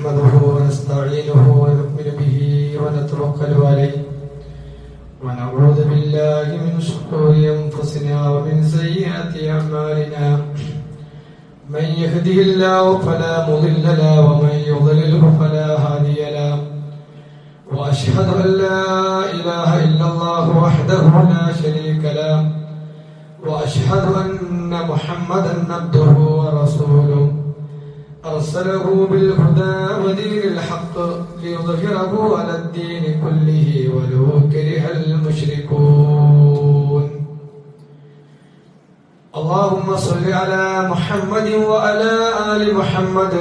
نحمده ونستعينه ونؤمن به ونتوكل عليه ونعوذ بالله من شرور أنفسنا ومن سيئات أعمالنا من يهده الله فلا مضل له ومن يضلله فلا هادي له وأشهد أن لا إله إلا الله وحده لا شريك له وأشهد أن محمدا عبده ورسوله أرسله بالهدى ودين الحق ليظهره على الدين كله ولو كره المشركون. اللهم صل على محمد وعلى آل محمد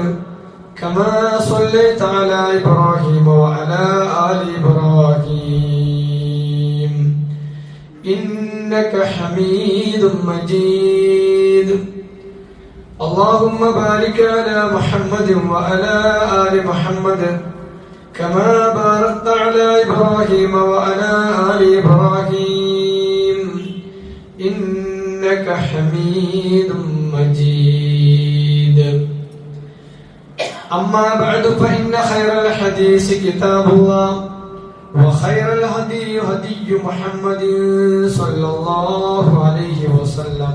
كما صليت على إبراهيم وعلى آل إبراهيم إنك حميد مجيد. اللهم بارك على محمد وعلى آل محمد كما باركت على إبراهيم وعلى آل إبراهيم إنك حميد مجيد. أما بعد فإن خير الحديث كتاب الله وخير الهدي هدي محمد صلى الله عليه وسلم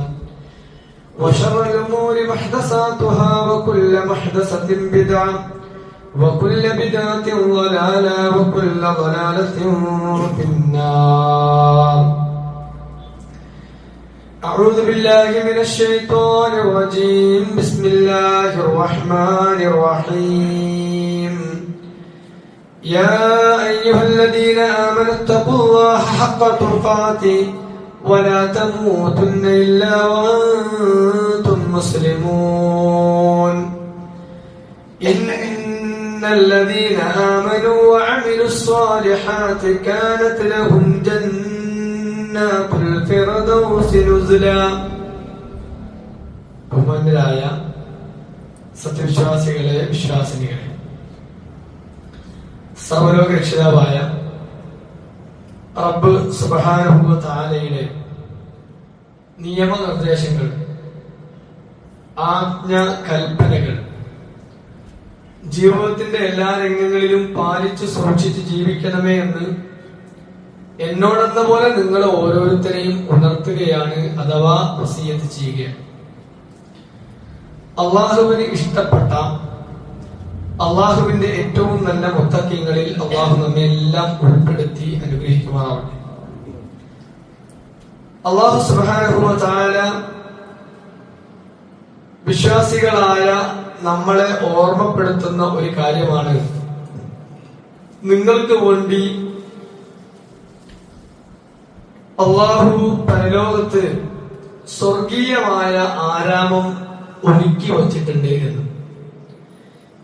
وشر الأمور محدثاتها وكل محدثة بدعة وكل بدعة ضلالة وكل ضلالة في النار. أعوذ بالله من الشيطان الرجيم. بسم الله الرحمن الرحيم. يا أيها الذين آمنوا اتقوا الله حق تقاته ولا تموتن إلا وأنتم مسلمون. إن الذين آمنوا وعملوا الصالحات كانت لهم جنات الفردوس نزلا. ബഹുമാന്യരായ സത്യവിശ്വാസികളെ, വിശ്വാസിനികളെ, സർവ്വലോക രക്ഷിതാവായ റബ്ബ് സുബ്ഹാനഹു വ തആലയുടെ നിയമനിർദ്ദേശങ്ങൾ, ആജ്ഞ കൽപ്പനകൾ ജീവിതത്തിന്റെ എല്ലാ രംഗങ്ങളിലും പാലിച്ചു സൂക്ഷിച്ച് ജീവിക്കണമേ എന്ന് എന്നോടെന്ന പോലെ നിങ്ങൾ ഓരോരുത്തരെയും ഉണർത്തുകയാണ്, അഥവാ വസിയത്ത് ചെയ്യുകയാണ്. അള്ളാഹുവിന് ഇഷ്ടപ്പെട്ട, അള്ളാഹുവിന്റെ ഏറ്റവും നല്ല മുത്തഖീങ്ങളിൽ അള്ളാഹു നമ്മെ എല്ലാം ഉൾപ്പെടുത്തി അനുഗ്രഹിക്കുമാറാവട്ടെ. അള്ളാഹു സുബ്ഹാനഹു വ തആല വിശ്വാസികളായ നമ്മളെ ഓർമ്മപ്പെടുത്തുന്ന ഒരു കാര്യമാണ്, നിങ്ങൾക്ക് വേണ്ടി അള്ളാഹു പരലോകത്ത് സ്വർഗീയമായ ആരാമം ഒരുക്കി വച്ചിട്ടുണ്ട് എന്ന്.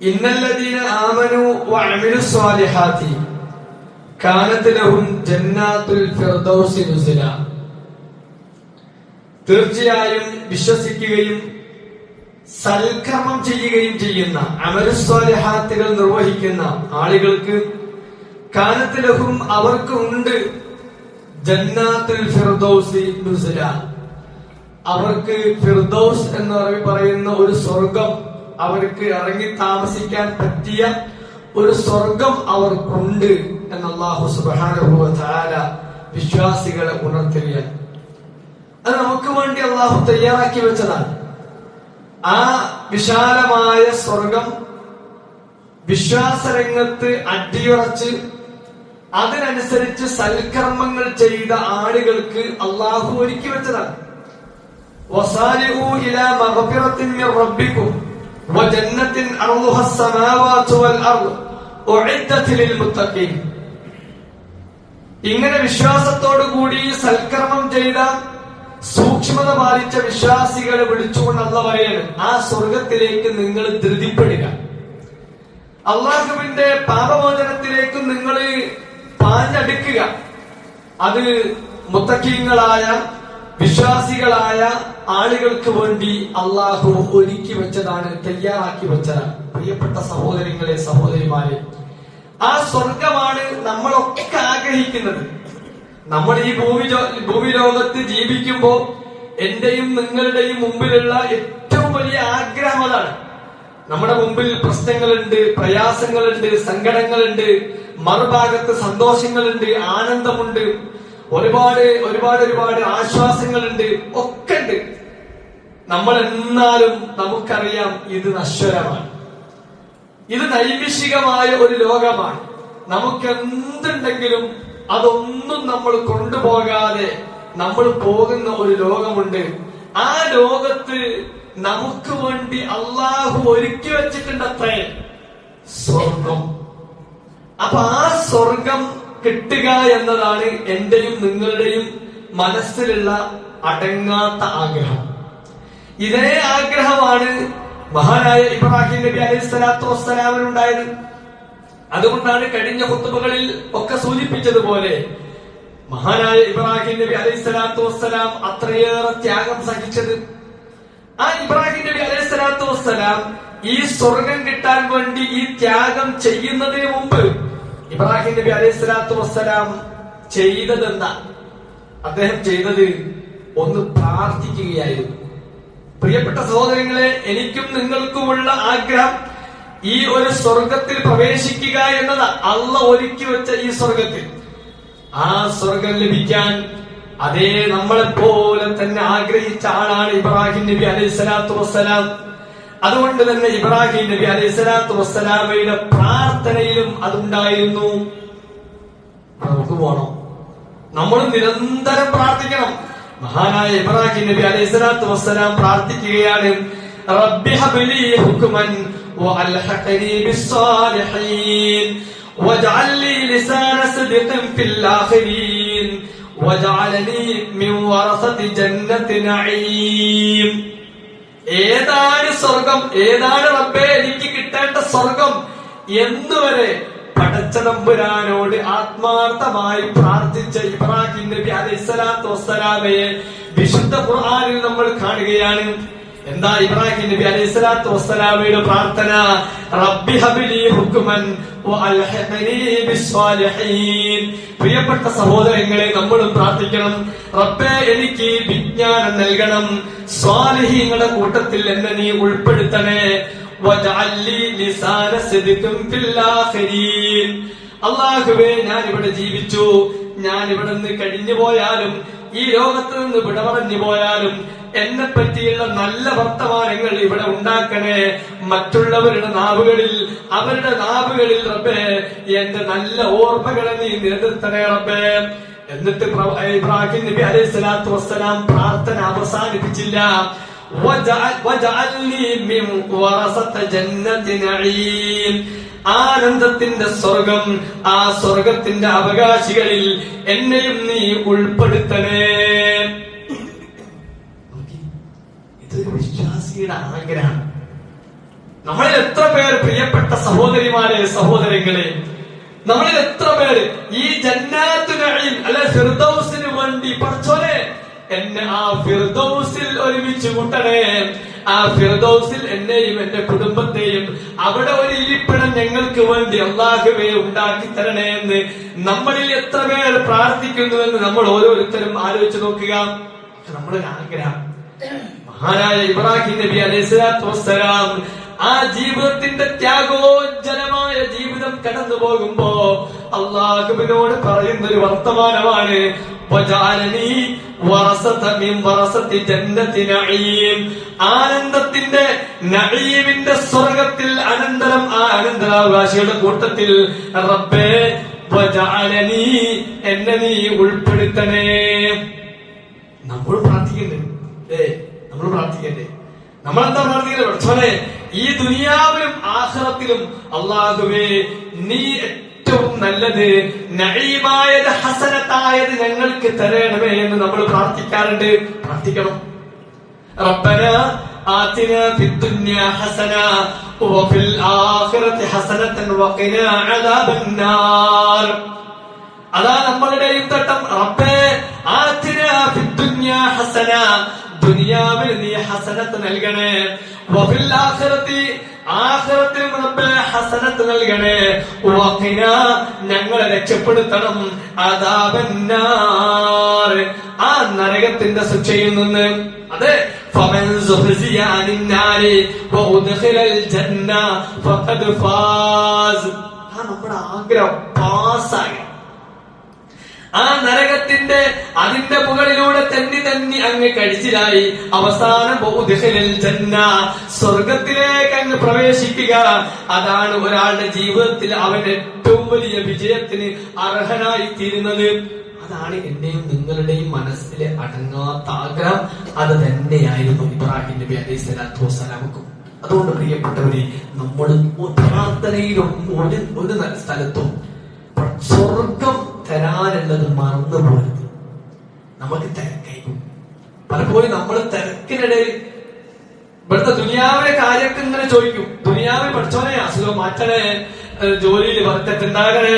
ഇന്നല്ലദീന ആമനു വഅമിലു സ്വാലിഹാത്തി കാനത് ലഹും ജന്നാത്തുൽ ഫിർദൗസി നുസുല. തീർച്ചയായും വിശ്വസിക്കുകയും സൽക്കർമ്മം ചെയ്യുകയും ചെയ്യുന്ന, അമലുസ്വാലിഹാത്തുകൾ നിർവഹിക്കുന്ന ആളുകൾക്ക് കാനത് ലഹും അവർക്ക് ഉണ്ട് ജന്നാത്തുൽ ഫിർദൗസി നുസുല. അവർക്ക് ഫിർദൗസ് എന്ന് പറയുന്ന ഒരു സ്വർഗം, അവർക്ക് ഇറങ്ങി താമസിക്കാൻ പറ്റിയ ഒരു സ്വർഗം അവർക്കുണ്ട് എന്ന് അല്ലാഹു സുബ്ഹാനഹു വ തആല വിശ്വാസികളെ ഉണർത്തുകയാണ്. അത് നമുക്ക് വേണ്ടി അല്ലാഹു തയ്യാറാക്കി വെച്ചതാണ്. ആ വിശാലമായ സ്വർഗം വിശ്വാസരംഗത്ത് അടിയുറച്ച് അതിനനുസരിച്ച് സൽക്കർമ്മങ്ങൾ ചെയ്ത ആളുകൾക്ക് അല്ലാഹു ഒരുക്കി വെച്ചതാണ്. വസാരിഊ ഇലാ മഗ്ഫിറത്തിൻ മിർ റബ്ബിക്കും വജന്നത്തിൻ അർളുഹാ അസ്സമാവാതു വൽ അർള് ഉഇദ്ദത് ലിൽ മുത്തഖീൻ. ഇങ്ങനെ വിശ്വാസത്തോടു കൂടി സൽക്കർമ്മം ചെയ്ത, സൂക്ഷ്മത പാലിച്ച വിശ്വാസികളെ വിളിച്ചുകൊണ്ട് അല്ലാഹു പറയാണ്, ആ സ്വർഗത്തിലേക്ക് നിങ്ങൾ ധൃതിപ്പെടുക, അള്ളാഹുവിന്റെ പാപമോചനത്തിലേക്ക് നിങ്ങൾ പാഞ്ഞടുക്കുക. അത് മുത്തഖീങ്ങളായ വിശ്വാസികളായ ആളുകൾക്ക് വേണ്ടി അള്ളാഹു ഒരുക്കി വെച്ചതാണ്, തയ്യാറാക്കി വെച്ചതാണ്. പ്രിയപ്പെട്ട സഹോദരങ്ങളെ, സഹോദരിമാരെ, ആ സ്വർഗമാണ് നമ്മളൊക്കെ ആഗ്രഹിക്കുന്നത്. നമ്മൾ ഈ ഭൂമി ലോകത്ത് ജീവിക്കുമ്പോ എന്റെയും നിങ്ങളുടെയും മുമ്പിലുള്ള ഏറ്റവും വലിയ ആഗ്രഹം അതാണ്. നമ്മുടെ മുമ്പിൽ പ്രശ്നങ്ങളുണ്ട്, പ്രയാസങ്ങളുണ്ട്, സങ്കടങ്ങളുണ്ട്, മറുഭാഗത്ത് സന്തോഷങ്ങളുണ്ട്, ആനന്ദമുണ്ട്, ഒരുപാട് ഒരുപാട് ഒരുപാട് ആശ്വാസങ്ങളുണ്ട്, ഒക്കെ ഉണ്ട്. നമ്മൾ എന്നാലും നമുക്കറിയാം ഇത് നശ്വരമാണ്, ഇത് നൈമിഷികമായ ഒരു ലോകമാണ്. നമുക്ക് എന്തുണ്ടെങ്കിലും അതൊന്നും നമ്മൾ കൊണ്ടുപോകാതെ നമ്മൾ പോകുന്ന ഒരു ലോകമുണ്ട്. ആ ലോകത്ത് നമുക്ക് വേണ്ടി അള്ളാഹു ഒരുക്കി വെച്ചിട്ടുണ്ട് അത്രേ സ്വർഗം. അപ്പൊ ആ സ്വർഗം കിട്ടുക എന്നതാണ് എന്റെയും നിങ്ങളുടെയും മനസ്സിലുള്ള അടങ്ങാത്ത ആഗ്രഹം. ഇതേ ആഗ്രഹമാണ് മഹാനായ ഇബ്രാഹിം നബി അലൈഹി സ്വലാത്തു വസ്സലാമിനുണ്ടായത്. അതുകൊണ്ടാണ് കഴിഞ്ഞ ഖുത്ബകളിൽ ഒക്കെ സൂചിപ്പിച്ചതുപോലെ മഹാനായ ഇബ്രാഹിം നബി അലൈഹി സ്വലാത്തു വസ്സലാം അത്രയേറെ ത്യാഗം സഹിച്ചത്. ആ ഇബ്രാഹിം നബി അലൈഹി സ്വലാത്തു വസ്സലാം ഈ സ്വർഗം കിട്ടാൻ വേണ്ടി ഈ ത്യാഗം ചെയ്യുന്നതിന് മുമ്പ് ഇബ്രാഹിം നബി അലൈഹി സ്വലാത്തു വസ്സലാം ചെയ്തതെന്താ? അദ്ദേഹം ചെയ്തത് ഒന്ന് പ്രാർത്ഥിക്കുകയായിരുന്നു. പ്രിയപ്പെട്ട സഹോദരങ്ങളെ, എനിക്കും നിങ്ങൾക്കുമുള്ള ആഗ്രഹം ഈ ഒരു സ്വർഗത്തിൽ പ്രവേശിക്കുക എന്നതാ. അള്ളാഹ് ഒരുക്കി വെച്ച ഈ സ്വർഗത്തിൽ, ആ സ്വർഗം ലഭിക്കാൻ അതേ നമ്മളെപ്പോലെ തന്നെ ആഗ്രഹിച്ച ആളാണ് ഇബ്രാഹിം നബി അലൈഹി സ്വലാത്തു വസ്സലാം. അതുകൊണ്ട് തന്നെ ഇബ്രാഹിം നബി അലൈഹി സ്വലാത്തു വസ്സലാമയുടെ പ്രാർത്ഥനയിലും അതുണ്ടായിരുന്നു. നമുക്ക് പോണം, നമ്മൾ നിരന്തരം പ്രാർത്ഥിക്കണം. മഹാനായ ഇബ്രാഹിം നബി അലൈഹി സ്വലാത്തു വസ്സലാം പ്രാർത്ഥിക്കുകയാണ്, റബ്ബി ഹബ്ലി ഹുക്മൻ വഅൽഹിഖ്നി ബിസ്സാലിഹീൻ വജഅൽ ലി ലിസാന സിദ്ഖിൻ ഫിൽ ആഖിരീൻ വജഅൽനി മിൻ വറസതി ജന്നത്തി നഈം. ഏതാണ് സ്വർഗം, ഏതാണ് റബ്ബേ എനിക്ക് കിട്ടേണ്ട സ്വർഗം എന്നുവരെ പടച്ചതമ്പുരാനോട് ആത്മാർത്ഥമായി പ്രാർത്ഥിച്ച ഇബ്രാഹിം നബി അലൈഹി സ്വലാത്തു വസ്സലാമയെ വിശുദ്ധ ഖുർആനിൽ നമ്മൾ കാണുകയാണ്. എന്താ ഇബ്രാഹിം നബി അലൈഹി സ്വലാത്തു വസ്സലാമയുടെ പ്രാർത്ഥന? റബ്ബി ഹബ്ലി ഹുക്മൻ വഅൽഹിഖ്നി ബിസ്സാലിഹീൻ. പ്രിയപ്പെട്ട സഹോദരങ്ങളെ, നമ്മളും പ്രാർത്ഥിക്കണം, റബ്ബേ എനിക്ക് വിജ്ഞാനം നൽകണം, സ്വാലിഹീങ്ങളുടെ കൂട്ടത്തിൽ എന്നെ നീ ഉൾപ്പെടുത്തണേ. അല്ലാഹുവേ, ഞാൻ ഇവിടെ ജീവിച്ചു, ഞാൻ ഇവിടെ നിന്ന് കഴിഞ്ഞു പോയാലും ഈ ലോകത്ത് നിന്ന് വിട പറഞ്ഞു പോയാലും എന്നെ പറ്റിയുള്ള നല്ല വർത്തമാനങ്ങൾ ഇവിടെ ഉണ്ടാക്കണേ. മറ്റുള്ളവരുടെ നാവുകളിൽ, അവരുടെ നാവുകളിൽ റബ്ബേ എന്റെ നല്ല ഓർമ്മകളെ നീ നിലനിർത്തണേ റബ്ബേ. എന്നിട്ട് ഇബ്രാഹിം നബി അലൈഹി സ്വലാത്തു വസ്സലാം പ്രാർത്ഥന അവസാനിപ്പിച്ചില്ല. ആനന്ദത്തിന്റെ സ്വർഗം, ആ സ്വർഗത്തിന്റെ അവകാശികളിൽ എന്നെയും നീ ഉൾപ്പെടുത്തണേ. ഇതൊരു വിശ്വാസിയുടെ ആഗ്രഹം. നമ്മളിൽ എത്ര പേർ, പ്രിയപ്പെട്ട സഹോദരിമാരെ, സഹോദരങ്ങളെ, നമ്മളിൽ എത്ര പേര് ഈ ജന്നാത്തു നഈം അല്ലെ ഫിർദൗസിന് വേണ്ടി പടച്ചോനെ എന്നെ ആ ഫിർദൗസിൽ ഒരുമിച്ച് കൂട്ടണേ, ആ ഫിർദൗസിൽ എന്നെയും എന്റെ കുടുംബത്തെയും അവിടെ ഒരു ഇരിപ്പിടം ഞങ്ങൾക്ക് വേണ്ടി അല്ലാഹുവേ ഉണ്ടാക്കി തരണേ എന്ന് നമ്മളിൽ എത്ര പേർ പ്രാർത്ഥിക്കുന്നുവെന്ന് നമ്മൾ ഓരോരുത്തരും ആലോചിച്ച് നോക്കുക. നമ്മളൊരു ആഗ്രഹം. മഹാനായ ഇബ്രാഹിം നബി അലൈഹി സ്വലാത്തു വസ്സലാം ആ ജീവിതത്തിന്റെ ത്യാഗോജ്ജലമായ ജീവിതം കടന്നു പോകുമ്പോ അല്ലാഹുവിനോട് പറയുന്ന ഒരു വർത്തമാനമാണ്, ആനന്ദത്തിന്റെ നഈമിന്റെ സ്വർഗത്തിൽ അനന്തരം ആ അനന്തരാവകാശികളുടെ കൂട്ടത്തിൽ റബ്ബേ വജഅലനി എന്നെ നീ ഉൾപ്പെടുത്തണേ. നമ്മൾ പ്രാർത്ഥിക്കണ്ടേ? നമ്മൾ പ്രാർത്ഥിക്കണ്ടേ? നമ്മളെന്താ പ്രാർത്ഥിക്കുന്നത്? പഠിച്ചോനെ, ഈ ദുനിയാവിലും ആഖിറത്തിലും അല്ലാഹുവേ നീ ഏറ്റവും നല്ലത്, നഈമായത്, ഹസനത്തായത് ഞങ്ങൾക്ക് തരണമേ എന്ന് നമ്മൾ പ്രാർത്ഥിക്കാറുണ്ട്. പ്രാർത്ഥിക്കണം. റബ്ബന ആതിനാ ഫിദ്ദുനിയാ ഹസന വഫിൽ ആഖിറതി ഹസനതൻ വഖിനാ അദാബന്നാർ. അതാ നമ്മളുടെയും തട്ടം. റബ്ബേ ആതിനാ ഫിദ്ദുനിയാ ഹസന, ദുനിയാവിൽ നീ ഹസനത്ത് നൽകണേ. വഫിൽ ആഖിറതി, ആഖിറത്തിൽ റബ്ബേ ഹസനത്ത് നൽകണേ. വഖിനാ, ഞങ്ങളെ രക്ഷപ്പെടുത്തണം. അദാബന്നാർ, ആ നരകത്തിന്റെ ശിക്ഷയിൽ നിന്ന്. അതെ, فمن زحزح عن النار وأدخل الجنة فقد فاز. നമ്മുടെ ആഗ്രഹം പാസ്സായി ആ നരകത്തിന്റെ അതിന്റെ മുകളിലൂടെ തന്നെ അങ്ങ് കഴിച്ചിലായി അവസാനം സ്വർഗത്തിലേക്ക് അങ്ങ് പ്രവേശിക്കുക. അതാണ് ഒരാളുടെ ജീവിതത്തിൽ അവൻ ഏറ്റവും വലിയ വിജയത്തിന് അർഹനായി തീരുന്നത്. അതാണ് എന്റെയും നിങ്ങളുടെയും മനസ്സിലെ അടങ്ങാത്ത ആഗ്രഹം. അത് തന്നെയായിരുന്നു ഇബ്രാഹിം നബി അലൈഹി സ്വലാത്തു വസ്സലാമക്കും. അതുകൊണ്ട് പ്രിയപ്പെട്ടവരെ, നമ്മൾ പ്രാർത്ഥനയിലും ഒരു സ്ഥലത്തും സ്വർഗം തരാനുള്ളത് മറന്നു പോകരുത്. നമുക്ക് തിരക്കായിരിക്കും പലപ്പോഴും. നമ്മൾ തിരക്കിനിടയിൽ ഇവിടുത്തെ ദുനിയാവിലെ കാര്യമൊക്കെ ഇങ്ങനെ ചോദിക്കും. ദുനിയാവിൽ പഠിച്ചോനെ അസുഖം മാറ്റണേ, ജോലിയിൽ വർക്കത്തുണ്ടാകണേ,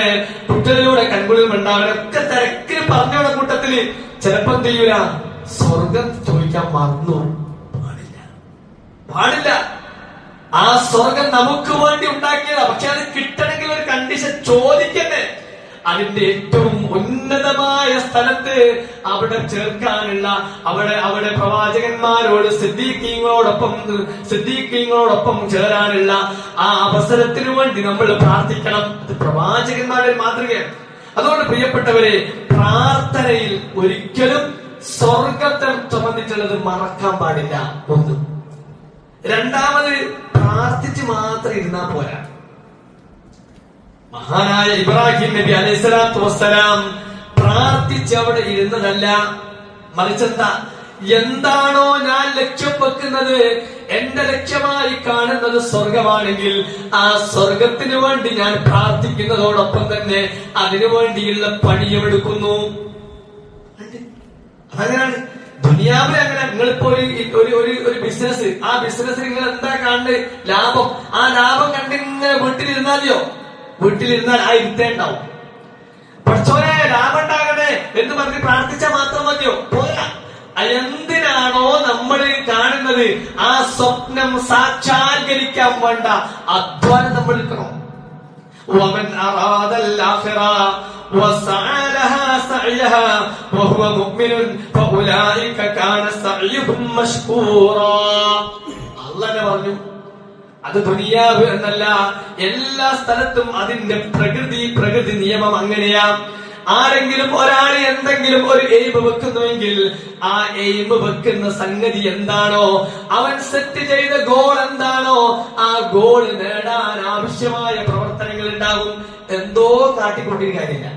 കുട്ടികളിലൂടെ കൺകുളിൽ ഉണ്ടാകണേ ഒക്കെ തിരക്കിന് പറഞ്ഞോടെ കൂട്ടത്തില് ചിലപ്പോ എന്ത് ചെയ്യൂല, സ്വർഗം ചോദിക്കാൻ മറന്നു പാടില്ല. ആ സ്വർഗം നമുക്ക് വേണ്ടി ഉണ്ടാക്കിയതാ. പക്ഷെ അത് കിട്ടണമെങ്കിൽ ഒരു കണ്ടീഷൻ ചോദിക്കണ്ടേ. അതിന്റെ ഏറ്റവും ഉന്നതമായ സ്ഥലത്ത് അവിടെ ചേർക്കാനുള്ള അവിടെ പ്രവാചകന്മാരോട് സിദ്ദീഖീങ്ങളോടൊപ്പം ചേരാനുള്ള ആ അവസരത്തിനു വേണ്ടി നമ്മൾ പ്രാർത്ഥിക്കണം. അത് പ്രവാചകന്മാരുടെ മാതൃകയാണ്. അതുകൊണ്ട് പ്രിയപ്പെട്ടവരെ, പ്രാർത്ഥനയിൽ ഒരിക്കലും സ്വർഗത്തെ സംബന്ധിച്ചുള്ളത് മറക്കാൻ പാടില്ല. ഒന്ന്. രണ്ടാമത്, പ്രാർത്ഥിച്ച് മാത്രം ഇരുന്നാൽ പോരാ. മഹാനായ ഇബ്രാഹിം നബി അലൈഹി സ്വലാത്തു വസ്സലാം പ്രാർത്ഥിച്ച് അവിടെ ഇരുന്നതല്ല, മറിച്ചെന്താ, എന്താണോ ഞാൻ ലക്ഷ്യം വെക്കുന്നത്, എന്റെ ലക്ഷ്യമായി കാണുന്നത് സ്വർഗമാണെങ്കിൽ ആ സ്വർഗത്തിന് വേണ്ടി ഞാൻ പ്രാർത്ഥിക്കുന്നതോടൊപ്പം തന്നെ അതിനു വേണ്ടിയുള്ള പണിയെടുക്കുന്നു. അതങ്ങനെയാണ് ദുനിയാവിൽ. അങ്ങനെ നിങ്ങളിപ്പോ ഒരു ബിസിനസ്, ആ ബിസിനസ് നിങ്ങൾ എന്താ കാണുന്നത്, ലാഭം. ആ ലാഭം കണ്ടിങ്ങനെ വീട്ടിലിരുന്നാലെയോ, വീട്ടിലിരുന്നാൽ ആ ഇരുത്തേണ്ടാവും. പഠിച്ചോനെ ലാഭം ഉണ്ടാകണേ എന്ന് പറഞ്ഞ് പ്രാർത്ഥിച്ചാൽ മാത്രം മതിയോ? പോരാ. എന്തിനാണോ നമ്മൾ കാണുന്നത് ആ സ്വപ്നം സാക്ഷാത്കരിക്കാൻ വേണ്ട അധ്വാനം നമ്മൾ എടുക്കണം. ومن أراد الآخرة وسعى لها سعيها وهو مؤمن فأولئك كان سعيهم مشكورا. അല്ലാഹു പറഞ്ഞു, അത് ദുനിയാവ് എന്നല്ല, എല്ലാ സ്ഥലത്തും അതിന്റെ പ്രകൃതി നിയമം അങ്ങനെയാ. ആരെങ്കിലും ഒരാൾ എന്തെങ്കിലും ഒരു എയിം വെക്കുന്നുവെങ്കിൽ ആ എയിം വെക്കുന്ന സംഗതി എന്താണോ, അവൻ സെറ്റ് ചെയ്ത ഗോൾ എന്താണോ, ആ ഗോൾ നേടാൻ ആവശ്യമായ പ്രവർത്തനങ്ങൾ ഉണ്ടാകും. എന്തോ കാട്ടിക്കൊണ്ടിരിക്കുന്ന കാര്യമില്ല.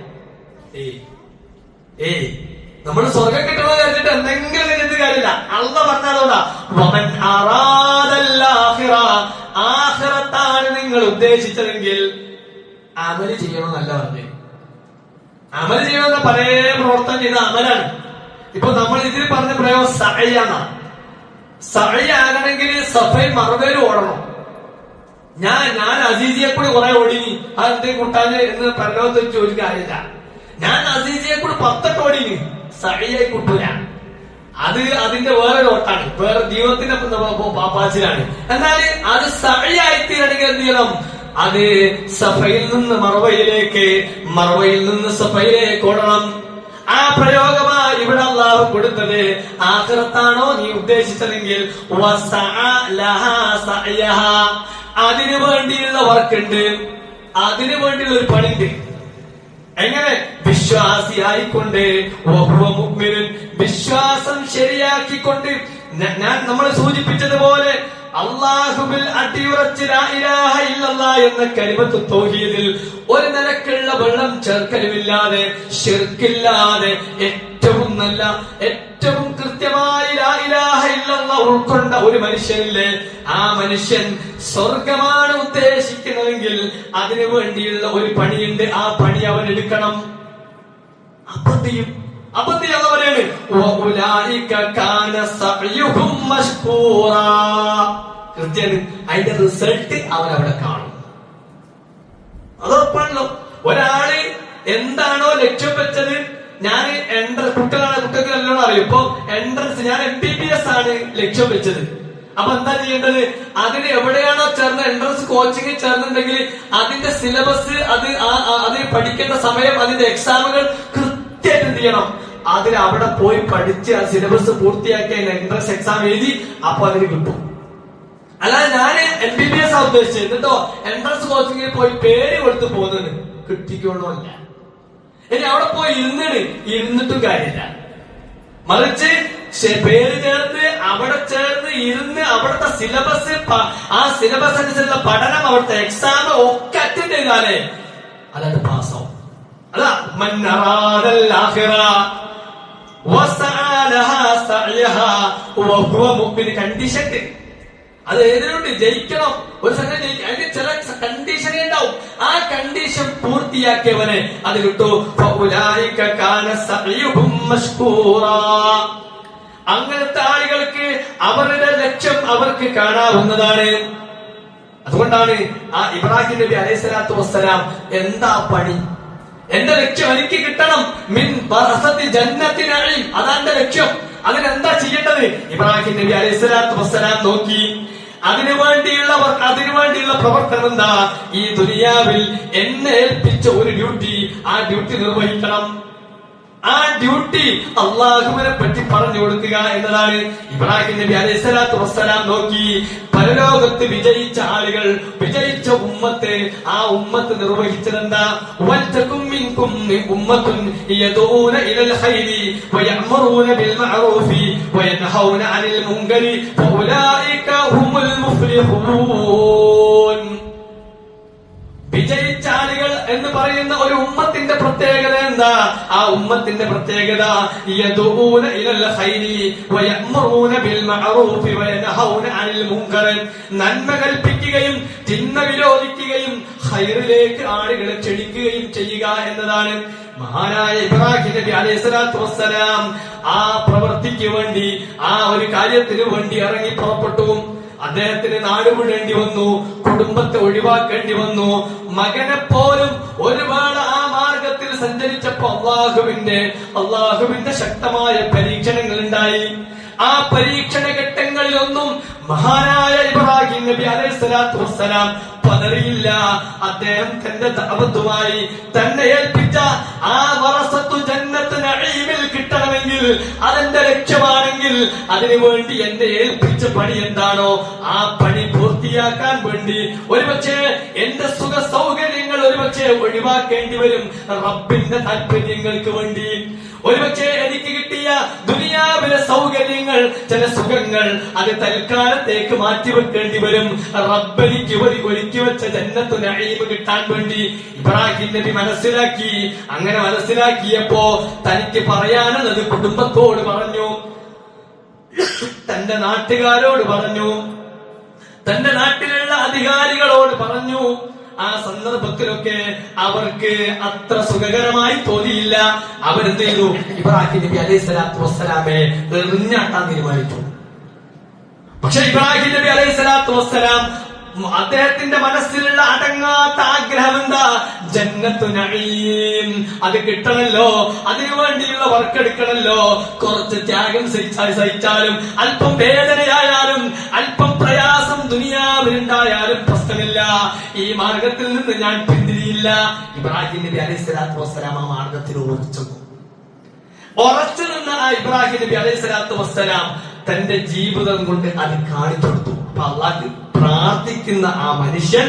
നമ്മൾ സ്വർഗം കിട്ടണോ കരുതിട്ട് എന്തെങ്കിലും കരുതി കാര്യമില്ല. അള്ളാഹു പറഞ്ഞതോടാ, വമൻ അറാദൽ ആഖിറ, ആഖിറത്താണ് നിങ്ങൾ ഉദ്ദേശിച്ചതെങ്കിൽ അമല് ചെയ്യണമെന്നല്ല പറഞ്ഞു. അമല് ചെയ്യണമെന്ന പല പ്രവർത്തനം ചെയ്ത അമലാണ്. ഇപ്പൊ നമ്മൾ ഇതിൽ പറഞ്ഞ പ്രയോഗം സഅയാണ്. സഅയ് ആകണമെങ്കിൽ സഫയിൽ മറുപേര് ഓടണം. ഞാൻ അസീസിയെ കൂടി കുറെ ഓടിനി, അതെന്തേ കൂട്ടാന് എന്ന് പരലോകത്ത് വെച്ച് ഒരു കാര്യമില്ല. ഞാൻ അസീസിയെ കൂടി 10 ഓടിനി, സഅയായി കൂട്ടൂല. അത് അതിന്റെ വേറൊരു ഓട്ടാണ്, വേറെ ജീവിതത്തിന്റെ പാപ്പാച്ചിലാണ്. എന്നാൽ അത് സഅയായി തീരണമെങ്കിൽ എന്ത് ചെയ്യണം? അത് സഫയിൽ നിന്ന് മറുവയിലേക്ക്, മറുവയിൽ നിന്ന് സഫയിലേക്ക് ഓടണം. ആ പ്രയോഗമാണ് ഇവിടെ അള്ളാഹു കൊടുത്തത്. ആഖിറത്താണോ നീ ഉദ്ദേശിച്ചതെങ്കിൽ അതിനു വേണ്ടിയുള്ള വർക്കുണ്ട്, അതിനു വേണ്ടിയുള്ള ഒരു പണിണ്ട്. എങ്ങനെ? വിശ്വാസിയായിക്കൊണ്ട്, വിശ്വാസം ശരിയാക്കിക്കൊണ്ട്. നമ്മൾ സൂചിപ്പിച്ചതുപോലെ അല്ലാഹുവിൽ അടിയുറച്ച് ലാ ഇലാഹ ഇല്ലല്ലാഹ് എന്ന കലിമത്ത് തൗഹീദിൽ ഒരു നിലക്കുള്ള വെള്ളം ചേർക്കലുമില്ലാതെ, ശിർക്കില്ലാതെ ഏറ്റവും നല്ല, ഏറ്റവും കൃത്യമായി ലാ ഇലാഹ ഇല്ലല്ലാഹ് ഉൾക്കൊണ്ട ഒരു മനുഷ്യനില്ലേ, ആ മനുഷ്യൻ സ്വർഗമാണ് ഉദ്ദേശിക്കുന്നതെങ്കിൽ അതിനു വേണ്ടിയുള്ള ഒരു പണിയുണ്ട്. ആ പണി അവൻ എടുക്കണം. അപ്പത്തിയാണ് പറയാണ്, അതിന്റെ റിസൾട്ട് അവൻ അവിടെ കാണും. അതുറപ്പാണല്ലോ. ഒരാള് എന്താണോ ലക്ഷ്യം വെച്ചത്, ഞാൻ കുട്ടികൾക്ക് നല്ലോണം അറിയും. ഇപ്പൊ എൻട്രൻസ്, ഞാൻ MBBS ആണ് ലക്ഷ്യം വെച്ചത്. അപ്പൊ എന്താ ചെയ്യേണ്ടത്? അതിന് എവിടെയാണോ ചേർന്ന് എൻട്രൻസ് കോച്ചിങ് ചേർന്നുണ്ടെങ്കിൽ അതിന്റെ സിലബസ്, അത് പഠിക്കേണ്ട സമയം, അതിന്റെ എക്സാമുകൾ കൃത്യമായിട്ട് എന്ത് ചെയ്യണം? അതിന് അവിടെ പോയി പഠിച്ച് ആ സിലബസ് പൂർത്തിയാക്കി എൻട്രൻസ് എക്സാം എഴുതി, അപ്പൊ അതിന് കിട്ടും. അല്ലാതെ ഞാന് MBBS ആ ഉദ്ദേശിച്ചത്, എന്നിട്ടോ എൻട്രൻസ് കോച്ചിങ്ങിൽ പോയി പേര് കൊടുത്ത് പോകുന്നത് കിട്ടിക്കൊള്ളുമില്ല. ഇനി അവിടെ പോയി ഇരുന്നിട്ടും കാര്യമില്ല. മറിച്ച് പേര് ചേർന്ന് അവിടെ ചേർന്ന് ഇരുന്ന് അവിടുത്തെ സിലബസ്, ആ സിലബസ് അനുസരിച്ചുള്ള പഠനം, അവിടുത്തെ എക്സാം ഒക്കെ അറ്റൻഡ് ചെയ്താലേ അതായത് പാസ്സാവും. അതാ കണ്ടീഷൻ. അത് ഏതിനുണ്ട്? ജയിക്കണം. ഒരു സംഘം ജയിക്കണം. അതിന് ചില കണ്ടീഷനേ ഉണ്ടാവും. ആ കണ്ടീഷൻ പൂർത്തിയാക്കിയവനെ അത് കിട്ടൂ. അങ്ങനത്തെ ആളുകൾക്ക് അവരുടെ ലക്ഷ്യം അവർക്ക് കാണാവുന്നതാണ്. അതുകൊണ്ടാണ് ആ ഇബ്രാഹിം നബി അലൈഹി സ്വലാത്തു വസ്സലാം എന്താ പണി? എന്റെ ലക്ഷ്യം എനിക്ക് കിട്ടണം, മിൻ ബറസത്തി ജന്നത്തി നഈം, അതാണ് എന്റെ ലക്ഷ്യം. അതിനെന്താ ചെയ്യേണ്ടത്? ഇബ്രാഹിം നബി അലൈഹി സ്വലാത്തു വസ്സലാം നോക്കി. അതിനുവേണ്ടിയുള്ള പ്രവർത്തനം എന്താ? ഈ ദുനിയാവിൽ എന്നെ ഏൽപ്പിച്ച ഒരു ഡ്യൂട്ടി, ആ ഡ്യൂട്ടി നിർവഹിക്കണം. ആ ഡ്യൂട്ടി അള്ളാഹുവിനെ പറ്റി പറഞ്ഞു കൊടുക്കുക എന്നതാണ്. ഇബ്രാഹിം നബി അലൈഹി സ്വലാത്തു വസ്സലാം നോക്കി. പരലോകത്ത് വിജയിച്ച ആളുകൾ, വിജയിച്ച ഉമ്മത്ത്, ആ ഉമ്മത്ത് നിർവഹിച്ചതെന്താ? വൽതകും മിൻകും ഉമ്മത്തുൻ യദഊന ഇലൽ ഖൈരി വയഅ്മുറൂന ബിൽ മഅറൂഫി വയൻഹൗന അനിൽ മുൻകരി ഫഉലൈക ഹുമുൽ മുഫ്ലിഹൂൻ. വിജയിച്ച ആളുകൾ എന്ന് പറയുന്ന ഒരു ഉമ്മത്തിന്റെ പ്രത്യേകത എന്താ? ആ ഉമ്മത്തിന്റെ പ്രത്യേകത യദഊന ഇലൽ ഖൈരി വയഅ്മുറൂന ബിൽ മഅറൂഫി വയൻഹൗന അനിൽ മുൻകർ. നന്മ കൽപ്പിക്കുകയും തിന്മ വിരോധിക്കുകയും ഖൈറിലേക്ക് ആളുകളെ ക്ഷണിക്കുകയും ചെയ്യുക എന്നതാണ്. മഹാനായ ഇബ്രാഹിം നബി അലൈഹി സ്വലാത്തു വസ്സലാം ആ പ്രവൃത്തിക്ക് വേണ്ടി, ആ ഒരു കാര്യത്തിന് വേണ്ടി ഇറങ്ങി പുറപ്പെട്ടു. അദ്ദേഹത്തിന് നാട് വിടേണ്ടി വന്നു, കുടുംബത്തെ ഒഴിവാക്കേണ്ടി വന്നു. മകനെ പോലും ഒരുപാട് ആ മാർഗത്തിൽ സഞ്ചരിച്ചപ്പോ അള്ളാഹുവിന്റെ ശക്തമായ പരീക്ഷണങ്ങൾ ഉണ്ടായി. ആ പരീക്ഷണ ഘട്ടങ്ങളിലൊന്നും മഹാനായ ഇബ്രാഹിം നബി അലൈഹി സ്വലാത്തു വസ്സലാം പതറിയില്ല. അദ്ദേഹം തന്റെ ദഅവത്തുമായി തന്നെ ഏൽപ്പിച്ച ആ വറസത്തു ജന്നത്ത് നഈമിൽ കിട്ടണമെങ്കിൽ, അതെന്റെ ലക്ഷ്യമാണെങ്കിൽ, അതിനുവേണ്ടി എന്നെ ഏൽപ്പിച്ച പണി എന്താണോ ആ പണി പൂർത്തിയാക്കാൻ വേണ്ടി ഒരുപക്ഷെ എന്റെ സുഖ സൗകര്യങ്ങൾ ഒരുപക്ഷെ ഒഴിവാക്കേണ്ടി വരും റബ്ബിന്റെ താല്പര്യങ്ങൾക്ക് വേണ്ടി. ഒരുപക്ഷെ എനിക്ക് കിട്ടിയ ദുനിയാവിലെ സൗകര്യങ്ങൾ, ചില സുഖങ്ങൾ, അത് തൽക്കാലത്തേക്ക് മാറ്റിവെക്കേണ്ടി വരും റബ്ബനിക്ക് ഒരുക്കി വെച്ച ജന്നത്തു നഈം കിട്ടാൻ വേണ്ടി. ഇബ്രാഹിം നബി മനസ്സിലാക്കി. അങ്ങനെ മനസ്സിലാക്കിയപ്പോ തനിക്ക് പറയാനുള്ളത് കുടുംബത്തോട് പറഞ്ഞു, തന്റെ നാട്ടുകാരോട് പറഞ്ഞു, തന്റെ നാട്ടിലുള്ള അധികാരികളോട് പറഞ്ഞു. ആ സന്ദർഭത്തിലൊക്കെ അവർക്ക് അത്ര സുഖകരമായി തോന്നിയില്ല. അവരെന്ത് ചെയ്തു? ഇബ്രാഹിം നബി അലൈഹി സ്വലാത്തു വസ്സലാമെ എറിഞ്ഞാട്ടാൻ തീരുമാനിച്ചു. പക്ഷെ ഇബ്രാഹിം നബി അലൈഹി സ്വലാത്തു വസ്സലാം അദ്ദേഹത്തിന്റെ മനസ്സിലുള്ള അടങ്ങാത്ത ആഗ്രഹം എന്താ? ജന്നത്തു നഈം. അത് കിട്ടണല്ലോ, അതിനുവേണ്ടിയുള്ള വർക്ക് എടുക്കണല്ലോ. കുറച്ച് ത്യാഗം സഹിച്ചാലും, അല്പം വേദനയായാലും, അല്പം പ്രയാസം ദുനിയാവിലുണ്ടായാലും പ്രശ്നമില്ല, ഈ മാർഗത്തിൽ നിന്ന് ഞാൻ പിന്തിരിയില്ല. ഇബ്രാഹിം നബി അലൈഹി സ്വലാത്തു വസ്സലാം ആ മാർഗത്തിൽ ഉറച്ചു നിന്ന ആ ഇബ്രാഹിം നബി അലൈഹി സ്വലാത്തു വസ്സലാം തന്റെ ജീവിതം കൊണ്ട് അത് കാണിച്ചു കൊടുത്തു. അപ്പൊ അള്ളാഹ് പ്രാർത്ഥിക്കുന്ന ആ മനുഷ്യൻ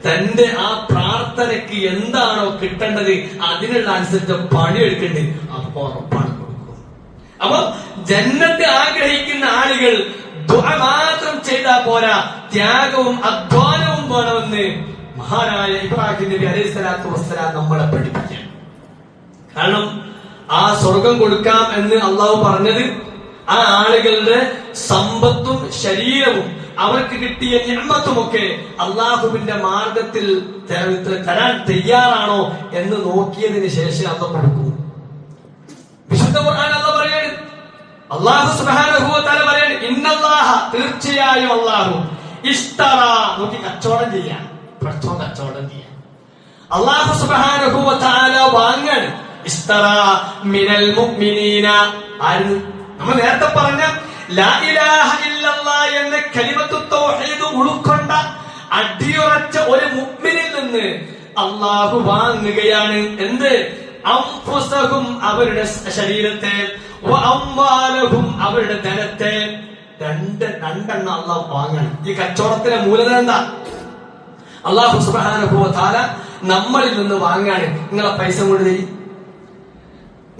തന്റെ ആ പ്രാർത്ഥനയ്ക്ക് എന്താണോ കിട്ടേണ്ടത് അതിനുള്ള അനുസരിച്ച് പണിയെടുക്കേണ്ടത് അപ്പൊ ഉറപ്പാണ് കൊടുക്കും. അപ്പൊ ജന്നത്ത് ആഗ്രഹിക്കുന്ന ആളുകൾ ദുആ മാത്രം ചെയ്താൽ പോരാ, ത്യാഗവും അധ്വാനവും വേണമെന്ന് മഹാനായ ഇബ്രാഹിം നബി അലൈഹി സ്വലാത്തു വസ്സലാം നമ്മളെ പഠിപ്പിക്കാൻ. കാരണം ആ സ്വർഗം കൊടുക്കാം എന്ന് അള്ളാഹു പറഞ്ഞത് ആ ആളുകളുടെ സമ്പത്തും ശരീരവും അവർക്ക് കിട്ടിയ നിഅമത്തുമൊക്കെ അള്ളാഹുവിന്റെ മാർഗത്തിൽ തരാൻ തയ്യാറാണോ എന്ന് നോക്കിയതിന് ശേഷം അത് കൊടുക്കും. വിശുദ്ധ ഖുർആൻ അല്ലാഹു സുബ്ഹാനഹു വ തആല പറയാണ്, ഇന്നല്ലാഹ, തീർച്ചയായും അള്ളാഹു, ഇഷ്തറ, നോക്കി കച്ചവടം ചെയ്യാൻ, കച്ചവടം ചെയ്യാൻ അള്ളാഹു സുബ്ഹാനഹു വ തആല വാങ്ങാണ്. ഇഷ്തറ മിനൽ മുഅ്മിനീന, ആര്? നമ്മൾ നേരത്തെ പറഞ്ഞ ലാ ഇലാഹ ഇല്ലല്ലാഹ് എന്ന കലിമത്തു തൗഹീദ് ഉൾക്കൊണ്ട അടിയുറച്ച ഒരു മുഅ്മിനിൽ നിന്ന് അള്ളാഹു വാങ്ങുകയാണ്. എന്ത്? അൻഫുസഹും അവരുടെ ശരീരത്തെ, വഅംവാലഹും അവരുടെ ധനത്തെ. രണ്ടെണ്ണം അള്ളാഹു വാങ്ങണം. ഈ കച്ചവടത്തിലെ മൂലധനം എന്താ? അള്ളാഹു സുബ്ഹാനഹു വ തആല നമ്മളിൽ നിന്ന് വാങ്ങാണ്. നിങ്ങളെ പൈസ കൊണ്ട് തരി,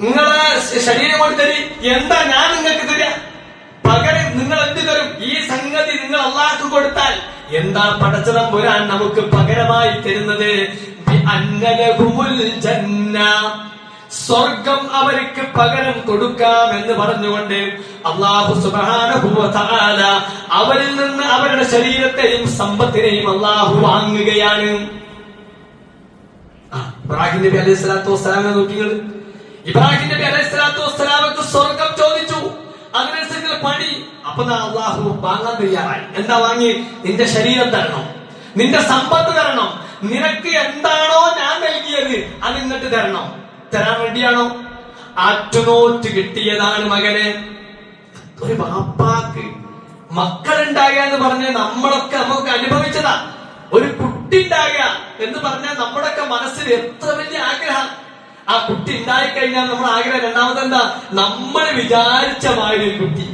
നിങ്ങളെ ശരീരം കൊണ്ട് തരി. എന്താ ഞാൻ നിങ്ങൾക്ക് തരിക? പകരം നിങ്ങൾ എന്ത് തരും? ഈ സംഗതി നിങ്ങൾ അള്ളാഹ്ക്ക് കൊടുത്താൽ എന്താ പടച്ചതമ്പുരാൻ നമുക്ക് പകരമായി തരുന്നത്? ബിഅന്നലഹുമുൽ ജന്ന, സ്വർഗം അവർക്ക് പകരം കൊടുക്കാം എന്ന് പറഞ്ഞുകൊണ്ട് അല്ലാഹു സുബ്ഹാനഹു വ തആല അവരിൽ നിന്ന് അവരുടെ ശരീരത്തെയും സമ്പത്തിനെയും അല്ലാഹു വാങ്ങുകയാണ്. ഇബ്രാഹിം നബി അലൈഹി സ്വലാത്തു വസ്സലാമിനെ നോക്കിങ്ങൾ. ഇബ്രാഹിം നബി അലൈഹി സ്വലാത്തു വസ്സലാമക്ക് സ്വർഗം ചോദിച്ചു, അതിനനുസരിച്ചുള്ള പണി. അപ്പൊ അല്ലാഹു വാങ്ങാൻ തയ്യാറായി. എന്താ വാങ്ങി? നിന്റെ ശരീരം തരണം, നിന്റെ സമ്പത്ത് തരണം, നിനക്ക് എന്താണോ ഞാൻ നൽകിയത് അത് ഇങ്ങോട്ട് തരണം. തരാൻ വേണ്ടിയാണോ? ആറ്റുനോറ്റ് കിട്ടിയതാണ് മകനെ. ഒരു ബാപ്പാക്ക് മക്കളുണ്ടാകുക എന്ന് പറഞ്ഞാൽ നമ്മളൊക്കെ നമുക്ക് അനുഭവിച്ചതാ. ഒരു കുട്ടി ഉണ്ടാകുക എന്ന് പറഞ്ഞാൽ നമ്മുടെയൊക്കെ മനസ്സിൽ എത്ര വലിയ ആഗ്രഹം. ആ കുട്ടി ഉണ്ടായിക്കഴിഞ്ഞാൽ നമ്മുടെ ആഗ്രഹം രണ്ടാമത് എന്താ? നമ്മൾ വിചാരിച്ച മാതിരി ഒരു കുട്ടി.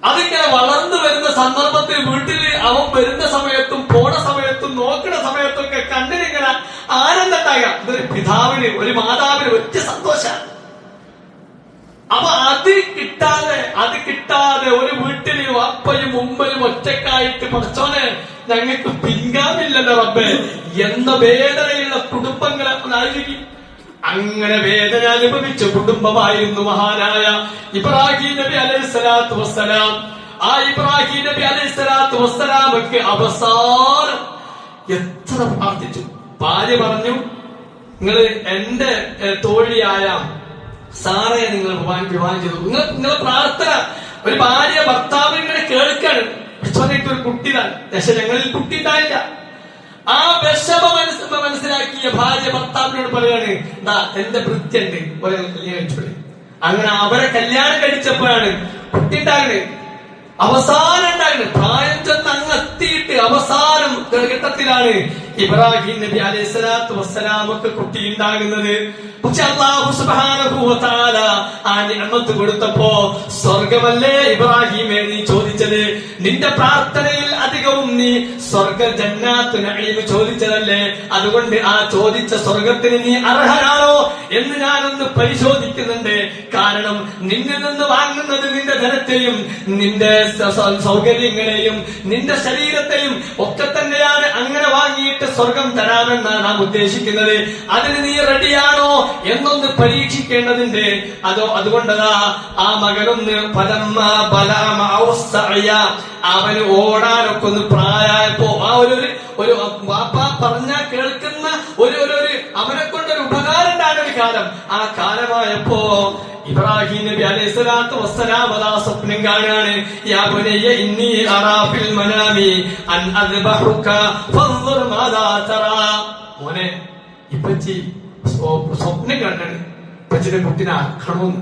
അതിങ്ങനെ വളർന്നു വരുന്ന സന്ദർഭത്തിൽ വീട്ടിൽ അവൻ വരുന്ന സമയത്തും പോണ സമയത്തും നോക്കുന്ന സമയത്തും ഒക്കെ കണ്ണിനിങ്ങനെ ആനന്ദം ഉണ്ടാകുക. ഇതൊരു പിതാവിന്, ഒരു മാതാവിന് വലിയ സന്തോഷമാണ്. അപ്പൊ അത് കിട്ടാതെ ഒരു വീട്ടില് വാപ്പയും ഉമ്മയും ഒറ്റക്കായിട്ട് പഠിച്ചോനെ ഞങ്ങൾക്ക് പിൻഗാമില്ലല്ലോ റബ്ബേ എന്ന വേദനയുള്ള കുടുംബങ്ങളെ ആയിരിക്കും. അങ്ങനെ വേദന അനുഭവിച്ച കുടുംബമായിരുന്നു മഹാനായ ഇബ്രാഹിം നബി അലൈഹി സ്വലാത്തു വസ്സലാം. ആ ഇബ്രാഹിം നബി അലൈഹി സ്വലാത്തു വസ്സലാമക്ക് അവസാനം എത്ര പ്രാർത്ഥിച്ചു. ഭാര്യ പറഞ്ഞു, നിങ്ങൾ എന്റെ തോഴിയായ സാറയെ നിങ്ങൾ വിവാഹം ചെയ്തു. നിങ്ങളെ പ്രാർത്ഥന ഒരു ഭാര്യ ഭർത്താവിനെ കേൾക്കാണ്. ഒരു കുട്ടിതാണ്. പക്ഷെ ഞങ്ങളിൽ കുട്ടി ഉണ്ടായില്ല. ആ വിഷമം മനസ്സിലാക്കിയ ഭാര്യ ഭർത്താവിനോട് പറയാണ്, എന്റെ വൃത്തിയുണ്ട്, ഒരേ കല്യാണം കഴിച്ചോളി. അങ്ങനെ അവരെ കല്യാണം കഴിച്ചപ്പോഴാണ് കുട്ടി ഉണ്ടാകുന്നത്. അവസാനം ഉണ്ടാകുന്നത് പ്രായം ചെന്ന് അങ്ങ് എത്തിയിട്ട് അവസാനം ഘട്ടത്തിലാണ് ഇബ്രാഹിം നബി അലൈഹി സ്വലാത്തു വസ്സലാമക്ക് കുട്ടി ഉണ്ടാകുന്നത്. പക്ഷെ അല്ലാഹു സുബ്ഹാനഹു വ തആല ആ നിഅമത്ത് കൊടുത്തപ്പോ സ്വർഗമല്ലേ ഇബ്രാഹിമേ നീ ചോദിച്ചത്? നിന്റെ പ്രാർത്ഥനയിൽ അധികവും നീ സ്വർഗ ജന്നാത്തു നഈം ചോദിച്ചതല്ലേ? അതുകൊണ്ട് ആ ചോദിച്ച സ്വർഗത്തിന് നീ അർഹനാണോ എന്ന് ഞാനൊന്ന് പരിശോധിക്കുന്നുണ്ട്. കാരണം നിന്നിൽ നിന്ന് വാങ്ങുന്നത് നിന്റെ ധനത്തെയും നിന്റെ സൗകര്യങ്ങളെയും നിന്റെ ശരീരത്തെയും ഒക്കെ തന്നെയാണ്. അങ്ങനെ വാങ്ങിയിട്ട് സ്വർഗം തരാമെന്നാണ് നാം ഉദ്ദേശിക്കുന്നത്. അതിന് നീ റെഡിയാണോ എന്നൊന്ന് പരീക്ഷിക്കേണ്ടതുണ്ട്. അതുകൊണ്ടതാ ആ മകനൊന്ന് അവന് ഓടാനൊക്കെ ഒന്ന് പ്രായപ്പോ ആ ഒരു വാപ്പ പറഞ്ഞാൽ കേൾക്കുന്ന ഒരു അവനെ കൊണ്ടൊരു ഉപകാരം ഉണ്ടാകുന്ന ഒരു കാലം. ആ കാലമായപ്പോ ഇബ്രാഹിം നബി അലൈഹി സ്വലാത്തു വസ്സലാം അതാ സ്വപ്നം കാണാണ്. യാ ബുനയ്യ ഇന്നി അറാ ഫിൽ മനാമി അൻ അദ്ബഹുക ഫൻദുർ മാദാ തറാ. മോനെ, ഇപ്പച്ചി സ്വപ്നം കണ്ടാണ് ഇപ്പച്ചിന്റെ കുട്ടിനെ ആക്രമണം.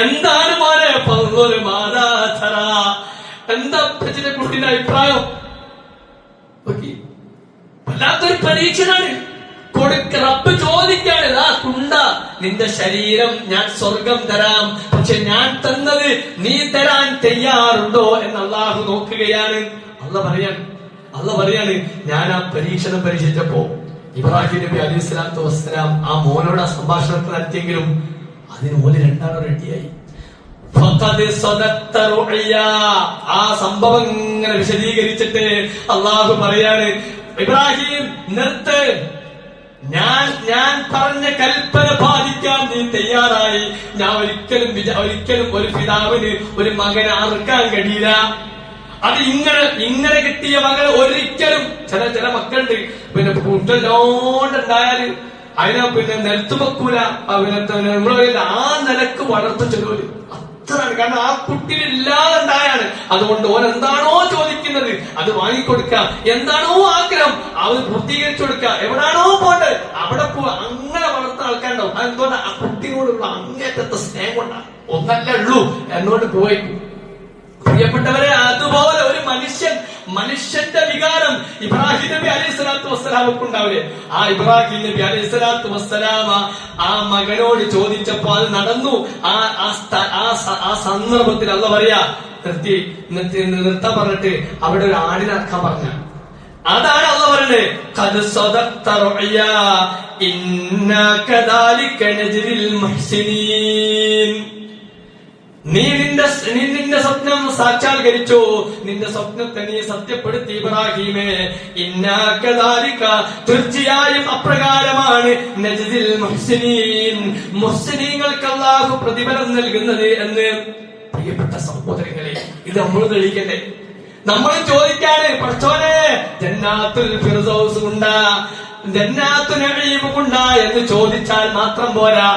എന്താണ് മോനെ? ഫൻദുർ മാദാ തറാ. എന്താ ഇപ്പച്ചിന്റെ കുട്ടിന്റെ അഭിപ്രായം? വല്ലാത്തൊരു പരീക്ഷനാണ്. റബ്ബ് ചോദിക്കാണ്, കുണ്ട നിന്റെ ശരീരം ഞാൻ സ്വർഗം തരാം, പക്ഷെ ഞാൻ തന്നത് നീ തരാൻ തയ്യാറുണ്ടോ എന്ന് അള്ളാഹു നോക്കുകയാണ്. അള്ള പറയാണ് ഞാൻ ആ പരീക്ഷണം പരീക്ഷിച്ചപ്പോ ഇബ്രാഹിം നബി അലൈഹി സ്വലാത്തു വസ്സലാം ആ മോനോട് ആ സംഭാഷണത്തിൽ നടത്തിയെങ്കിലും അതിന് മോന് രണ്ടാമത് റെഡിയായി. ആ സംഭവം ഇങ്ങനെ വിശദീകരിച്ചിട്ട് അള്ളാഹു പറയാണ്, ഇബ്രാഹിം നിർത്ത്, ഞാൻ പറഞ്ഞ കൽപ്പന പാലിക്കാൻ നീ തയ്യാറായി. ഞാൻ ഒരിക്കലും ഒരു പിതാവിന് ഒരു മകനെ അറുക്കാൻ കഴിയില്ല. അത് ഇങ്ങനെ കിട്ടിയ മകന് ഒരിക്കലും ചില മക്കളുണ്ട് പിന്നെ കുട്ടലോണ്ടുണ്ടായാല് അതിനെ പിന്നെ നിലത്ത് വെക്കൂല. നമ്മള് ആ നിലക്ക് വളർത്തു ചെല്ലുവര് അത്രയാണ്. കാരണം ആ കുട്ടിയില്ലാതെ ഉണ്ടായാണ്. അതുകൊണ്ട് ഓൻ എന്താണോ ചോദിക്കുന്നത് അത് വാങ്ങിക്കൊടുക്ക, എന്താണോ ആഗ്രഹം അത് പൂർത്തീകരിച്ചു കൊടുക്ക, എവിടാണോ പോണ്ടത് അവിടെ പോവാ. അങ്ങനെ വളർത്തുന്ന ആൾക്കാരുണ്ടാവും. അതെന്തുകൊണ്ട്? ആ കുട്ടിയോടുള്ള അങ്ങേറ്റത്തെ സ്നേഹം കൊണ്ടാണ്. ഒന്നല്ലേ ഉള്ളൂ എന്നോട് പോയി. പ്രിയപ്പെട്ടവരെ, അതുപോലെ ഒരു മനുഷ്യന്റെ വികാരം ഇബ്രാഹിം നബി അലൈഹി സ്വലാത്തു വസ്സലാമക്ക് ഉണ്ടാവില്ലേ? ആ ഇബ്രാഹിം നബി അലൈഹി സ്വലാത്തു വസ്സലാമ ആ മകനോട് ചോദിച്ചപ്പോ അത് നടന്നു. ആ സന്ദർഭത്തിൽ അല്ലാഹു പറയാ നിർത്താൻ പറഞ്ഞിട്ട് അവിടെ ഒരു ആടിനെ അറക്കാൻ പറഞ്ഞ. അതാണ് അല്ലാഹു പറയുന്നത്, ഖദ് സദഖ്ത റുഅയാ ഇന്നാ കദാലിക നജ്രിൽ മുഹ്സിനീൻ. നീ നിന്റെ സ്വപ്നം സാക്ഷാത്കരിച്ചു, നിന്റെ സ്വപ്നത്തെ നീ സത്യപ്പെടുത്തി ഇബ്രാഹിമേ. ഇന്നാ കദാലിക, തീർച്ചയായും അപ്രകാരമാണ്, നജ്ദിൽ മുഹ്സിനീൻ, മുഹ്സിനീങ്ങൾക്ക് അല്ലാഹു പ്രതിഫലം നൽകുന്നത് എന്ന്. പ്രിയപ്പെട്ട സഹോദരങ്ങളെ, ഇത് നമ്മൾ തെളിയിക്കണ്ടേ? നമ്മൾ ചോദിക്കാണ്, പഠിച്ചോനെ ജന്നാത്തുൽ ഫിർദൗസ് ഉണ്ടാ, ജന്നാത്തു നഈം ഉണ്ടാ എന്ന് ചോദിച്ചാൽ മാത്രം പോരാ,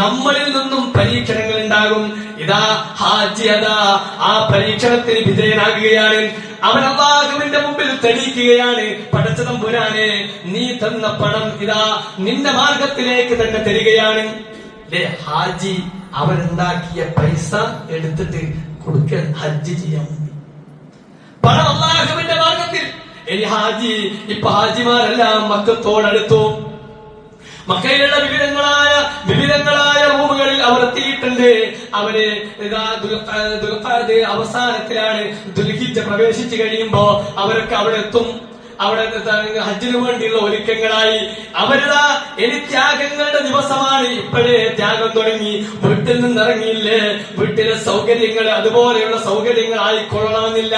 നമ്മളിൽ നിന്നും പരീക്ഷണങ്ങൾ ഉണ്ടാകും. ഇതാ ഹാജി അതാ ആ പരീക്ഷണത്തിന് വിധേയനാകുകയാണ്. അവൻ അല്ലാഹുവിന്റെ മുമ്പിൽ തെളിയിക്കുകയാണ്, പടച്ച തമ്പുരാനെ നീ തന്ന പണം ഇതാ നിന്റെ മാർഗത്തിലേക്ക് തന്നെ തരികയാണ്. ഹാജി അവനുണ്ടാക്കിയ പൈസ എടുത്തിട്ട് കൊടുക്കാൻ ഹജ്ജ് ചെയ്യാൻ പണം അല്ലാഹുവിന്റെ മാർഗത്തിൽ. ഇനി ഇപ്പൊ ഹാജിമാരെല്ലാം മക്കത്തോടടുത്തു. മക്കയിലുള്ള വിവിധങ്ങളായ റൂമുകളിൽ അവർ എത്തിയിട്ടുണ്ട്. അവര് ദുൽഖഅദ് അവസാനത്തിലാണ്, ദുൽഹിജ്ജ പ്രവേശിച്ചു കഴിയുമ്പോ അവരൊക്കെ അവിടെ എത്തും. അവിടെ ഹജ്ജിന് വേണ്ടിയുള്ള ഒരുക്കങ്ങളായി അവരുടെ ഇനി ത്യാഗങ്ങളുടെ ദിവസമാണ്. ഇപ്പോഴേ ത്യാഗം തുടങ്ങി. വീട്ടിൽ നിന്നിറങ്ങിയില്ലേ, വീട്ടിലെ സൗകര്യങ്ങൾ അതുപോലെയുള്ള സൗകര്യങ്ങൾ ആയിക്കൊള്ളണമെന്നില്ല,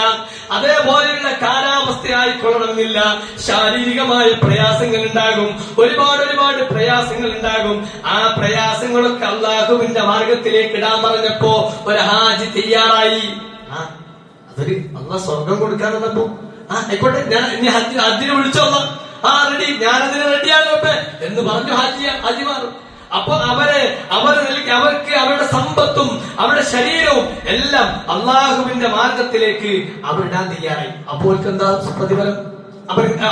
അതേപോലെയുള്ള കാലാവസ്ഥ ആയിക്കൊള്ളണമെന്നില്ല. ശാരീരികമായ പ്രയാസങ്ങൾ ഉണ്ടാകും, ഒരുപാട് പ്രയാസങ്ങൾ ഉണ്ടാകും. ആ പ്രയാസങ്ങളൊക്കെ അല്ലാഹുവിന്റെ മാർഗത്തിലേക്ക് ഇടാൻ പറഞ്ഞപ്പോ ഒരു ഹാജി തയ്യാറായി. അതൊരു അല്ലാഹ് സ്വർഗം കൊടുക്കാന്നപ്പോ ആയിക്കോട്ടെ, ഞാൻ ഇനി ഹജ്ജിനെ വിളിച്ചോളാം, റെഡി, ഞാനതിന് റെഡിയാണ് എന്ന് പറഞ്ഞു ഹാജിമാർ. അപ്പൊ അവർക്ക് അവരുടെ സമ്പത്തും അവരുടെ ശരീരവും എല്ലാം അള്ളാഹുവിന്റെ മാർഗത്തിലേക്ക് അവരിടാൻ തയ്യാറായി. അപ്പോൾ എന്താ പ്രതിഫലം?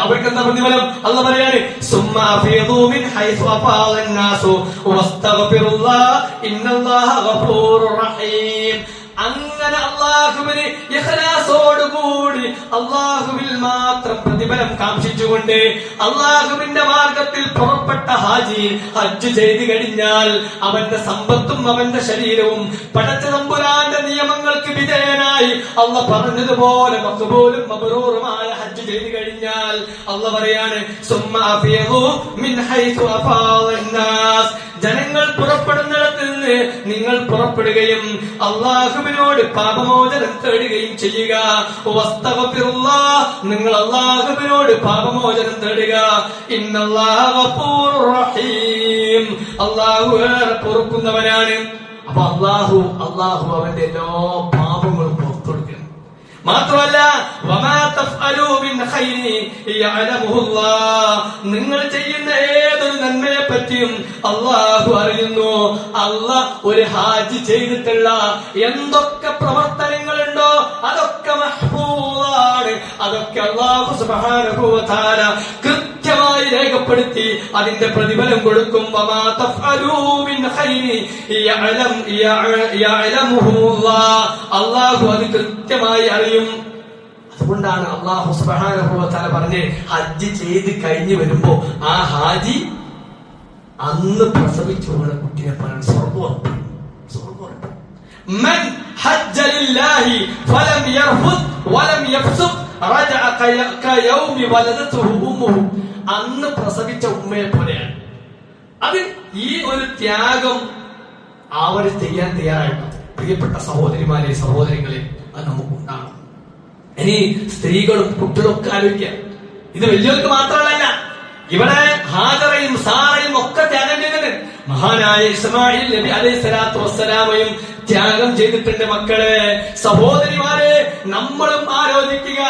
അവർക്ക് എന്താ പ്രതിഫലം? അല്ലാഹു പറയാണ്, സുമ്മ അഫീദൂ മിൻ ഹൈസു അഫാദൻ നാസു വസ്തഗ്ഫിറുല്ലാഹ് ഇന്നല്ലാഹ ഗഫൂറുർ റഹീം. അങ്ങനെ അള്ളാഹുവിന് ഇഖ്ലാസോടുകൂടി അള്ളാഹുവിൽ മാത്രം പ്രതിഫലം കാംക്ഷിച്ചുകൊണ്ട് അള്ളാഹുവിന്റെ മാർഗത്തിൽ പുറപ്പെട്ട ഹാജി ഹജ്ജ് ചെയ്തു കഴിഞ്ഞാൽ അവന്റെ സമ്പത്തും അവന്റെ ശരീരവും പടച്ച തമ്പുരാന്റെ നിയമങ്ങൾക്ക് വിധേയനായി അള്ളാഹ് പറഞ്ഞതുപോലെ മഖ്ബൂലും മബ്റൂറുമായ ഹജ്ജ് ചെയ്തു കഴിഞ്ഞാൽ അള്ളാഹ് പറയാണ്, സുമ്മ അഫീദൂ മിൻ ഹൈസു അഫാദൻ നാസ്. ജനങ്ങൾ പുറപ്പെടുന്നിടത്ത് നിന്ന് നിങ്ങൾ പുറപ്പെടുകയും അള്ളാഹുവിനോട് പാപമോചനം തേടുകയും ചെയ്യുക. നിങ്ങൾ അള്ളാഹുവിനോട് പാപമോചനം തേടുക. ഇന്നല്ലാഹ ഗഫൂറുർ റഹീം. അള്ളാഹു ഏറെ പൊറുക്കുന്നവനാണ്. അപ്പൊ അള്ളാഹു അവന്റെ എല്ലാ പാപങ്ങളും പുറത്തു കൊടുക്കണം. മാത്രമല്ല വമാ തഫ്അലൂ മിൻ ഖൈരി യഅലമുഹുല്ലാഹ്. നിങ്ങൾ ചെയ്യുന്ന ഏതൊരു നന്മയെ പറ്റിയും അല്ലാഹു അറിയുന്നു. അല്ലാഹ് ഒരു ഹാജി ചെയ്തിട്ടുള്ള എന്തൊക്കെ പ്രവർത്തനങ്ങളുണ്ടോ അതൊക്കെ മഹ്ഫൂളാണ്. അതൊക്കെ അല്ലാഹു സുബ്ഹാനഹു വ തആല കൃത്യമായി രേഖപ്പെടുത്തി അതിന്റെ പ്രതിഫലം കൊടുക്കും. വമാ തഫ്അലൂ മിൻ ഖൈരി യഅലമുഹുല്ലാഹ്. അല്ലാഹു അത് കൃത്യമായി അറിയും. അതുകൊണ്ടാണ് അല്ലാഹു സുബ്ഹാനഹു വ തആല പറഞ്ഞ് ഹജ്ജ് ചെയ്ത് കഴിഞ്ഞു വരുമ്പോ ആ ഹാജി അന്ന് പ്രസവിച്ചുള്ള കുട്ടിയെ പറയാൻ സ്വർഗ്ഗം. മൻ ഹജ്ജ ലില്ലാഹി ഫലം യർഫുദ് വലം യഫ്സുഖ് റജഅ കയൗമി വലദതുഹു ഉമ്മുഹു. അന്ന് പ്രസവിച്ച ഉമ്മയെ പോലെയാണ്. അത് ഈ ഒരു ത്യാഗം അവർ ചെയ്യാൻ തയ്യാറായിട്ടോ. പ്രിയപ്പെട്ട സഹോദരിമാരെ സഹോദരങ്ങളെ, അത് നമുക്കുണ്ടാകും. ഇനി സ്ത്രീകളും കുട്ടികളും ഒക്കെ ആലോചിക്കാം. ഇത് വലിയവർക്ക് മാത്രമല്ല, ഇവിടെ ഹാജറയും സാറയും ഒക്കെ ത്യാഗം ചെയ്തത്. മഹാനായ ഇസ്മായിൽ നബി അലൈഹി സ്വലാത്തു വസ്സലാമയും ത്യാഗം ചെയ്തിട്ടുണ്ട്. മക്കളെ, സഹോദരിമാരെ, നമ്മളും ആലോചിക്കുക.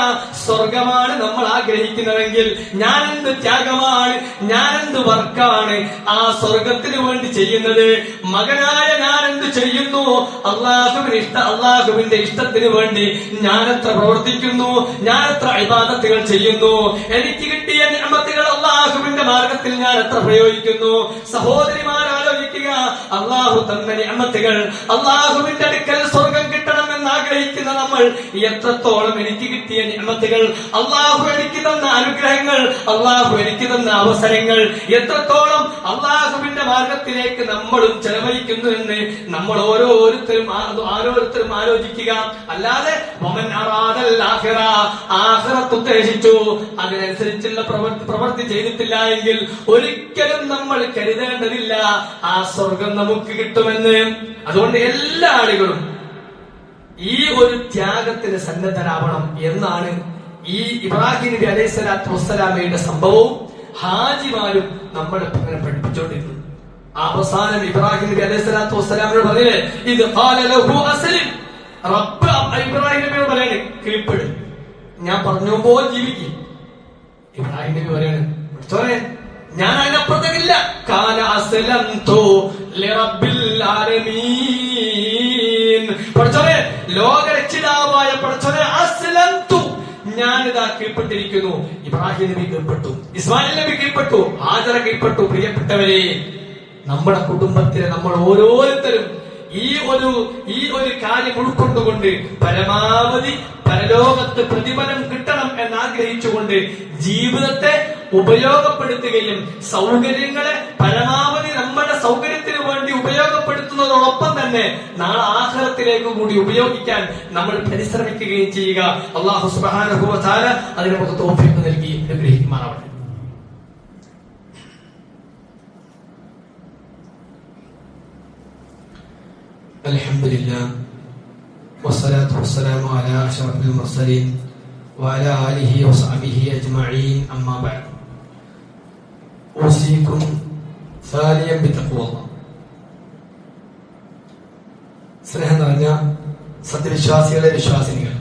സ്വർഗമാണ് നമ്മൾ ആഗ്രഹിക്കുന്നതെങ്കിൽ ഞാനെന്ത് ത്യാഗമാണ്, ഞാനെന്ത് വർക്കാണ് ആ സ്വർഗത്തിന് വേണ്ടി ചെയ്യുന്നത്. മകനായ ഞാനെന്ത് ചെയ്യുന്നു, അള്ളാഹുവിന്റെ ഇഷ്ടത്തിന് വേണ്ടി ഞാനെത്ര പ്രവർത്തിക്കുന്നു, ഞാനെത്ര ഇബാദത്തുകൾ ചെയ്യുന്നു. എനിക്ക് കിട്ടിയ നിഅമത്തുകൾ അള്ളാഹുവിന്റെ മാർഗത്തിൽ ഞാൻ എത്ര പ്രയോഗിക്കുന്നു. സഹോദരിമാർ ആലോചിക്കുക, അള്ളാഹു തന്ന നിഅമത്തുകൾ, അള്ളാഹുവിന്റെ അടുക്കൽ സ്വർഗം കിട്ടണമെന്ന് കിട്ടണമെന്ന് ആഗ്രഹിക്കുന്ന നമ്മൾ എത്രത്തോളം എനിക്ക് കിട്ടിയ നിഅമത്തുകൾ, അള്ളാഹു എനിക്ക് തന്ന അനുഗ്രഹങ്ങൾ, അള്ളാഹു എനിക്ക് തന്ന അവസരങ്ങൾ എത്രത്തോളം അള്ളാഹുവിന്റെ മാർഗത്തിലേക്ക് നമ്മളും ചെലവഴിക്കുന്നു എന്ന് നമ്മൾ ഓരോരുത്തരും ആലോചിക്കുക. അല്ലാതെ ആഖിറത്ത് ഉദ്ദേശിച്ചു അതിനനുസരിച്ചുള്ള പ്രവൃത്തി ചെയ്തിട്ടില്ല എങ്കിൽ ഒരിക്കലും നമ്മൾ കരുതേണ്ടതില്ല ആ സ്വർഗം നമുക്ക് കിട്ടുമെന്ന്. അതുകൊണ്ട് എല്ലാ ആളുകളും ഈ ഒരു ത്യാഗത്തിന് സന്നദ്ധരാവണം എന്നാണ് ഈ ഇബ്രാഹിം നബി അലൈഹി സ്വലാത്തു വസ്സലാമയുടെ സംഭവവും ഹാജിമാരും നമ്മളെ അങ്ങനെ പഠിപ്പിച്ചുകൊണ്ടിരുന്നു. അവസാനം ഇബ്രാഹിം നബി അലൈഹി സ്വലാത്തു വസ്സലാമിനോട് പറഞ്ഞില്ലേ, ഇത് ഖാല ലഹു അസ്ലിം, റബ്ബ് ഇബ്രാഹിം നബിയോട് പറയാണ് കീഴ്പ്പെടും, ഞാൻ പറഞ്ഞ പോലെ ജീവിക്കും. ഇബ്രാഹിം നബി പറയാണ് ഞാൻ അതിനപ്പുറത്തേക്കില്ല. കാല അസ്ലംതു ലിറബ്ബിൽ ആലമീൻ, പഠിച്ചോനെ ലോകരക്ഷിതാവായ പഠിച്ചോനെ അസ്ലംതു, ഞാനിതാ കീഴ്പ്പെട്ടിരിക്കുന്നു. ഇബ്രാഹിം നബി കീഴ്പ്പെട്ടു, ഇസ്മായിൽ നബി കീഴ്പ്പെട്ടു, ഹാജറ കീഴ്പ്പെട്ടു. പ്രിയപ്പെട്ടവരെ, നമ്മുടെ കുടുംബത്തിലെ നമ്മൾ ഓരോരുത്തരും ഈ ഒരു കാര്യം ഉൾക്കൊണ്ടുകൊണ്ട് പരമാവധി പരലോകത്ത് പ്രതിഫലം കിട്ടണം എന്നാഗ്രഹിച്ചുകൊണ്ട് ജീവിതത്തെ ഉപയോഗപ്പെടുത്തുകയും സൗകര്യങ്ങളെ പരമാവധി നമ്മുടെ സൗകര്യത്തിന് വേണ്ടി ഉപയോഗപ്പെടുത്തുന്നതോടൊപ്പം തന്നെ നാളെ ആഖിറത്തിലേക്ക് കൂടി ഉപയോഗിക്കാൻ നമ്മൾ പരിശ്രമിക്കുകയും ചെയ്യുക. അല്ലാഹു സുബ്ഹാനഹു വ തആല അതിന് നമുക്ക് തൗഫീഖ് നൽകി അനുഗ്രഹിക്കുമാറാവട്ടെ. അൽഹംദുലില്ലാഹ് വസ്സലാത്തു വസ്സലാമു അലാ അഷ്റഫിൽ മുർസലീൻ വഅലാ ആലിഹി വസഹ്ബിഹി അജ്മഈൻ. അമ്മാ ബഅദ്. ഊസികും സാലിയം ബിത്തഖ്വല്ലാഹ്. സ്നേഹം നിറഞ്ഞ സത്യവിശ്വാസികളെ, വിശ്വാസിനികൾ,